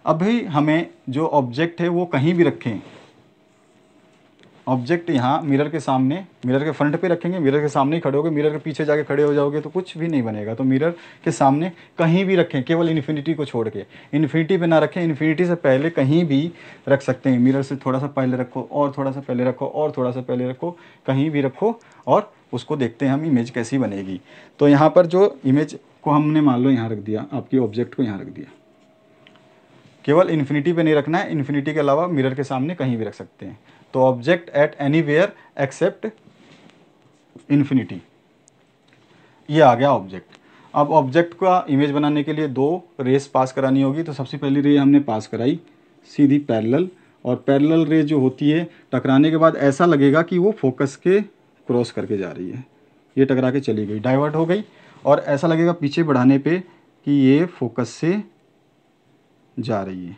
अभी हमें जो ऑब्जेक्ट है वो कहीं भी रखें, ऑब्जेक्ट यहाँ मिरर के सामने, मिरर के फ्रंट पे रखेंगे, मिरर के सामने ही खड़े होगे, मिरर के पीछे जाके खड़े हो जाओगे तो कुछ भी नहीं बनेगा। तो मिरर के सामने कहीं भी रखें, केवल इन्फिनिटी को छोड़ के, इन्फिनिटी पे ना रखें, इन्फिनिटी से पहले कहीं भी रख सकते हैं। मिरर से थोड़ा सा पहले रखो, और थोड़ा सा पहले रखो, और थोड़ा सा पहले रखो, कहीं भी रखो, और उसको देखते हैं हम इमेज कैसी बनेगी। तो यहाँ पर जो इमेज को हमने मान लो यहाँ रख दिया, आपकी ऑब्जेक्ट को यहाँ रख दिया, केवल इन्फिनिटी पे नहीं रखना है, इन्फिनिटी के अलावा मिरर के सामने कहीं भी रख सकते हैं। तो object at anywhere except infinity, ये आ गया ऑब्जेक्ट। अब ऑब्जेक्ट का इमेज बनाने के लिए दो रेस पास करानी होगी। तो सबसे पहली रे हमने पास कराई सीधी पैरेलल, और पैरेलल रे जो होती है टकराने के बाद ऐसा लगेगा कि वो फोकस के क्रॉस करके जा रही है, ये टकरा के चली गई, डाइवर्ट हो गई, और ऐसा लगेगा पीछे बढ़ाने पे कि ये फोकस से जा रही है।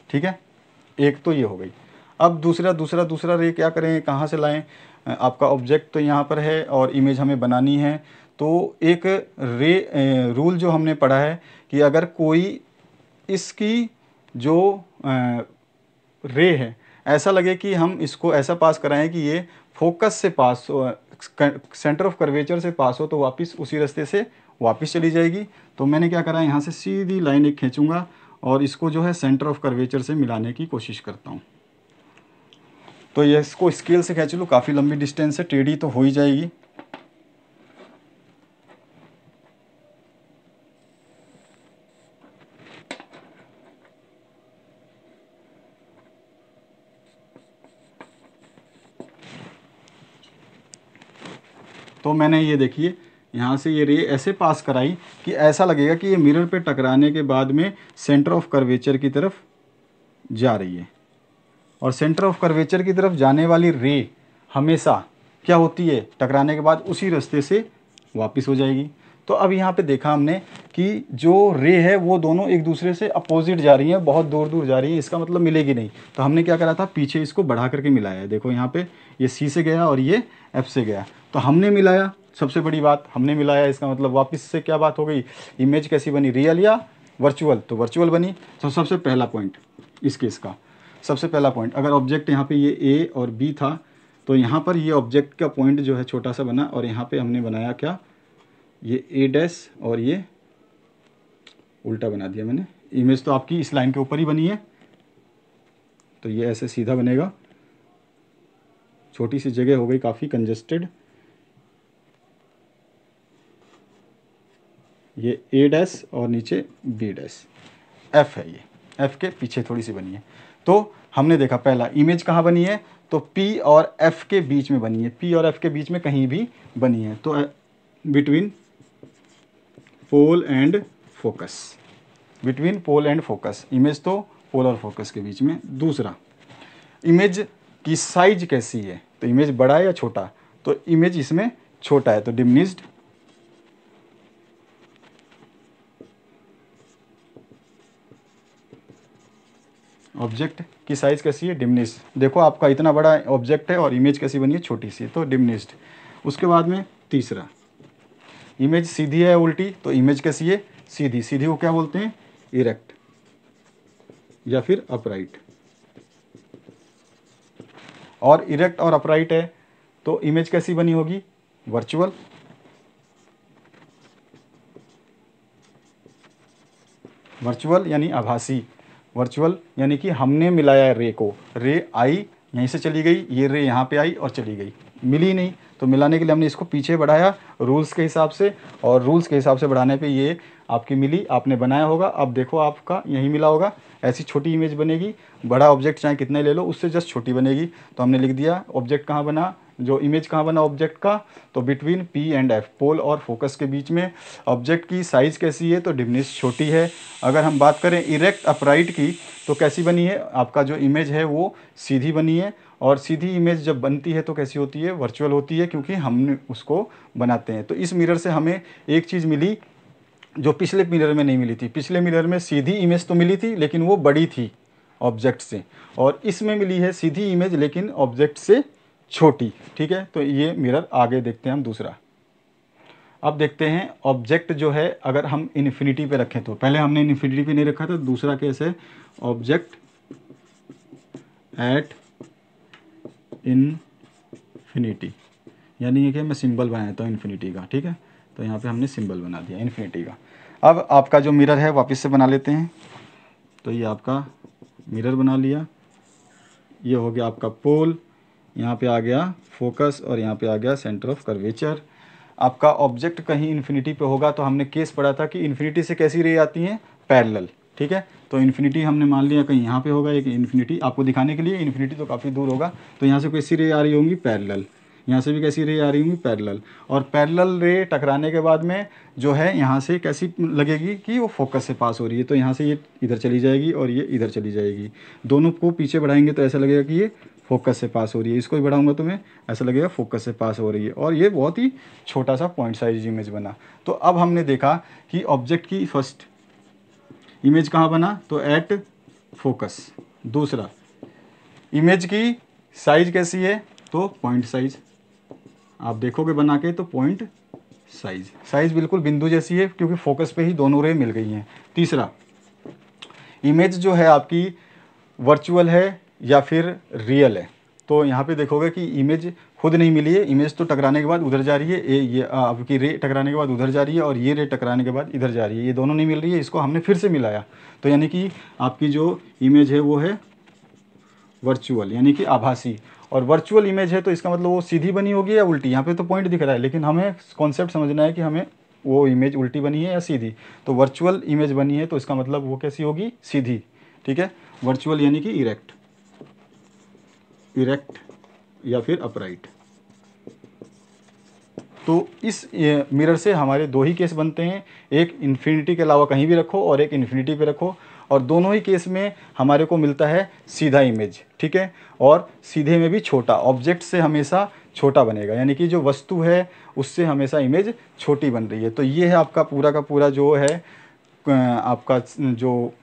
ठीक है, एक तो ये हो गई। अब दूसरा रे क्या करें, कहाँ से लाएं? आपका ऑब्जेक्ट तो यहाँ पर है और इमेज हमें बनानी है। तो एक रे रूल जो हमने पढ़ा है कि अगर कोई इसकी जो रे है ऐसा लगे कि हम इसको ऐसा पास कराएं कि ये फोकस से पास हो, सेंटर ऑफ कर्वेचर से पास हो, तो वापस उसी रास्ते से वापस चली जाएगी। तो मैंने क्या करा, यहाँ से सीधी लाइन एक खींचूंगा और इसको जो है सेंटर ऑफ कर्वेचर से मिलाने की कोशिश करता हूँ। तो ये इसको स्केल से खींच लूँ, काफ़ी लंबी डिस्टेंस है, टेढ़ी तो हो ही जाएगी। तो मैंने ये देखिए यहाँ से ये रे ऐसे पास कराई कि ऐसा लगेगा कि ये मिरर पे टकराने के बाद में सेंटर ऑफ कर्वेचर की तरफ जा रही है। और सेंटर ऑफ कर्वेचर की तरफ जाने वाली रे हमेशा क्या होती है, टकराने के बाद उसी रास्ते से वापस हो जाएगी। तो अब यहाँ पे देखा हमने कि जो रे है वो दोनों एक दूसरे से अपोजिट जा रही हैं, बहुत दूर दूर जा रही हैं, इसका मतलब मिलेगी नहीं। तो हमने क्या करा था, पीछे इसको बढ़ा करके मिलाया है। देखो यहाँ पे ये सी से गया और ये एफ से गया, तो हमने मिलाया, सबसे बड़ी बात हमने मिलाया, इसका मतलब वापस से क्या बात हो गई, इमेज कैसी बनी, रियल या वर्चुअल? तो वर्चुअल बनी। तो सबसे पहला पॉइंट इस केस का, सबसे पहला पॉइंट, अगर ऑब्जेक्ट यहाँ पे ये ए और बी था तो यहाँ पर ये ऑब्जेक्ट का पॉइंट जो है छोटा सा बना, और यहाँ पे हमने बनाया क्या, ये ए डैश, और ये उल्टा बना दिया मैंने। इमेज तो आपकी इस लाइन के ऊपर ही बनी है, तो ये ऐसे सीधा बनेगा, छोटी सी जगह हो गई काफ़ी कंजेस्टेड। ये ए डैश और नीचे बी डैश, एफ है, ये एफ के पीछे थोड़ी सी बनी है। तो हमने देखा पहला इमेज कहाँ बनी है, तो पी और एफ के बीच में बनी है, पी और एफ के बीच में कहीं भी बनी है। तो between pole and focus, between pole and focus, image तो पोल और फोकस के बीच में। दूसरा, इमेज की साइज कैसी है, तो इमेज बड़ा है या छोटा, तो इमेज इसमें छोटा है तो डिमिनिश्ड, ऑब्जेक्ट की साइज कैसी है, डिमिनिश्ड। देखो आपका इतना बड़ा ऑब्जेक्ट है और इमेज कैसी बनी है, छोटी सी, तो डिमिनिश्ड। उसके बाद में तीसरा, इमेज सीधी है उल्टी, तो इमेज कैसी है, सीधी। सीधी को क्या बोलते हैं, इरेक्ट या फिर अपराइट। और इरेक्ट और अपराइट है तो इमेज कैसी बनी होगी, वर्चुअल। वर्चुअल यानी आभासी, वर्चुअल यानी कि हमने मिलाया रे को, रे आई यहीं से चली गई, ये रे यहाँ पे आई और चली गई, मिली नहीं, तो मिलाने के लिए हमने इसको पीछे बढ़ाया रूल्स के हिसाब से, और रूल्स के हिसाब से बढ़ाने पे ये आपकी मिली, आपने बनाया होगा। अब देखो आपका यहीं मिला होगा, ऐसी छोटी इमेज बनेगी, बड़ा ऑब्जेक्ट चाहे कितने ले लो उससे जस्ट छोटी बनेगी। तो हमने लिख दिया ऑब्जेक्ट कहाँ बना, जो इमेज कहाँ बना ऑब्जेक्ट का, तो बिटवीन पी एंड एफ, पोल और फोकस के बीच में। ऑब्जेक्ट की साइज़ कैसी है, तो डिमिनिश छोटी है। अगर हम बात करें इरेक्ट अपराइट की, तो कैसी बनी है, आपका जो इमेज है वो सीधी बनी है, और सीधी इमेज जब बनती है तो कैसी होती है, वर्चुअल होती है, क्योंकि हमने उसको बनाते हैं। तो इस मिरर से हमें एक चीज़ मिली जो पिछले मिरर में नहीं मिली थी। पिछले मिरर में सीधी इमेज तो मिली थी लेकिन वो बड़ी थी ऑब्जेक्ट से, और इसमें मिली है सीधी इमेज लेकिन ऑब्जेक्ट से छोटी। ठीक है, तो ये मिरर आगे देखते हैं हम दूसरा। अब देखते हैं ऑब्जेक्ट जो है अगर हम इन्फिनिटी पे रखें, तो पहले हमने इन्फिनिटी पे नहीं रखा था। दूसरा केस है ऑब्जेक्ट एट इन्फिनिटी, यानी कि मैं सिंबल बनाया था इन्फिनिटी का। ठीक है, तो यहाँ पे हमने सिंबल बना दिया इन्फिनिटी का। अब आपका जो मिरर है वापस से बना लेते हैं। तो ये आपका मिरर बना लिया, ये हो गया आपका पोल, यहाँ पे आ गया फोकस, और यहाँ पे आ गया सेंटर ऑफ कर्वेचर। आपका ऑब्जेक्ट कहीं इन्फिनिटी पे होगा तो हमने केस पढ़ा था कि इन्फिनिटी से कैसी रे आती हैं, पैरेलल। ठीक है, तो इन्फिनिटी हमने मान लिया कहीं यहाँ पे होगा एक इन्फिनिटी, आपको दिखाने के लिए इन्फिनिटी तो काफ़ी दूर होगा, तो यहाँ से कैसी रे आ रही होंगी, पैरेलल। यहाँ से भी कैसी रे आ रही होंगी, पैरेलल। और पैरेलल रे टकराने के बाद में जो है यहाँ से कैसी लगेगी कि वो फोकस से पास हो रही है, तो यहाँ से ये इधर चली जाएगी और ये इधर चली जाएगी। दोनों को पीछे बढ़ाएंगे तो ऐसा लगेगा कि ये फोकस से पास हो रही है, इसको भी बढ़ाऊंगा तो मैं ऐसा लगेगा फोकस से पास हो रही है, और ये बहुत ही छोटा सा पॉइंट साइज इमेज बना। तो अब हमने देखा कि ऑब्जेक्ट की फर्स्ट इमेज कहाँ बना, तो एट फोकस। दूसरा इमेज की साइज कैसी है, तो पॉइंट साइज। आप देखोगे बना के तो पॉइंट साइज, साइज बिल्कुल बिंदु जैसी है क्योंकि फोकस पे ही दोनों रे मिल गई हैं। तीसरा इमेज जो है आपकी वर्चुअल है या फिर रियल है, तो यहाँ पे देखोगे कि इमेज खुद नहीं मिली है, इमेज तो टकराने के बाद उधर जा रही है, ये आपकी रे टकराने के बाद उधर जा रही है, और ये रे टकराने के बाद इधर जा रही है, ये दोनों नहीं मिल रही है, इसको हमने फिर से मिलाया। तो यानी कि आपकी जो इमेज है वो है वर्चुअल, यानी कि आभासी। और वर्चुअल इमेज है तो इसका मतलब वो सीधी बनी होगी या उल्टी, यहाँ पे तो पॉइंट दिख रहा है लेकिन हमें कॉन्सेप्ट समझना है कि हमें वो इमेज उल्टी बनी है या सीधी। तो वर्चुअल इमेज बनी है तो इसका मतलब वो कैसी होगी, सीधी। ठीक है, वर्चुअल यानी कि इरेक्ट, इरेक्ट या फिर अपराइट। तो इस मिरर से हमारे दो ही केस बनते हैं, एक इन्फिनिटी के अलावा कहीं भी रखो और एक इन्फिनिटी पे रखो, और दोनों ही केस में हमारे को मिलता है सीधा इमेज। ठीक है, और सीधे में भी छोटा, ऑब्जेक्ट से हमेशा छोटा बनेगा, यानी कि जो वस्तु है उससे हमेशा इमेज छोटी बन रही है। तो ये है आपका पूरा का पूरा जो है आपका जो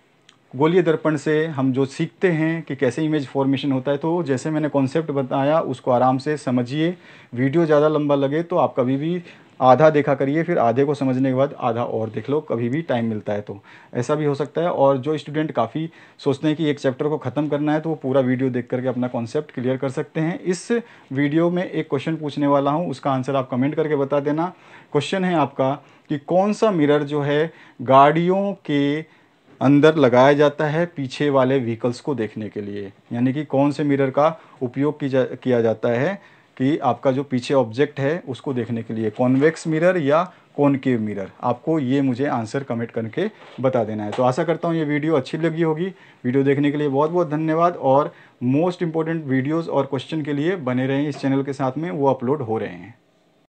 गोलीय दर्पण से हम जो सीखते हैं कि कैसे इमेज फॉर्मेशन होता है। तो जैसे मैंने कॉन्सेप्ट बताया उसको आराम से समझिए। वीडियो ज़्यादा लंबा लगे तो आप कभी भी आधा देखा करिए, फिर आधे को समझने के बाद आधा और देख लो, कभी भी टाइम मिलता है तो ऐसा भी हो सकता है। और जो स्टूडेंट काफ़ी सोचते हैं कि एक चैप्टर को ख़त्म करना है तो वो पूरा वीडियो देख करके अपना कॉन्सेप्ट क्लियर कर सकते हैं। इस वीडियो में एक क्वेश्चन पूछने वाला हूँ, उसका आंसर आप कमेंट करके बता देना। क्वेश्चन है आपका कि कौन सा मिरर जो है गाड़ियों के अंदर लगाया जाता है पीछे वाले व्हीकल्स को देखने के लिए, यानी कि कौन से मिरर का उपयोग किया जाता है कि आपका जो पीछे ऑब्जेक्ट है उसको देखने के लिए, कॉन्वेक्स मिरर या कॉनकेव मिरर। आपको ये मुझे आंसर कमेंट करके बता देना है। तो आशा करता हूँ ये वीडियो अच्छी लगी होगी। वीडियो देखने के लिए बहुत बहुत धन्यवाद, और मोस्ट इंपॉर्टेंट वीडियोज़ और क्वेश्चन के लिए बने रहें इस चैनल के साथ में, वो अपलोड हो रहे हैं।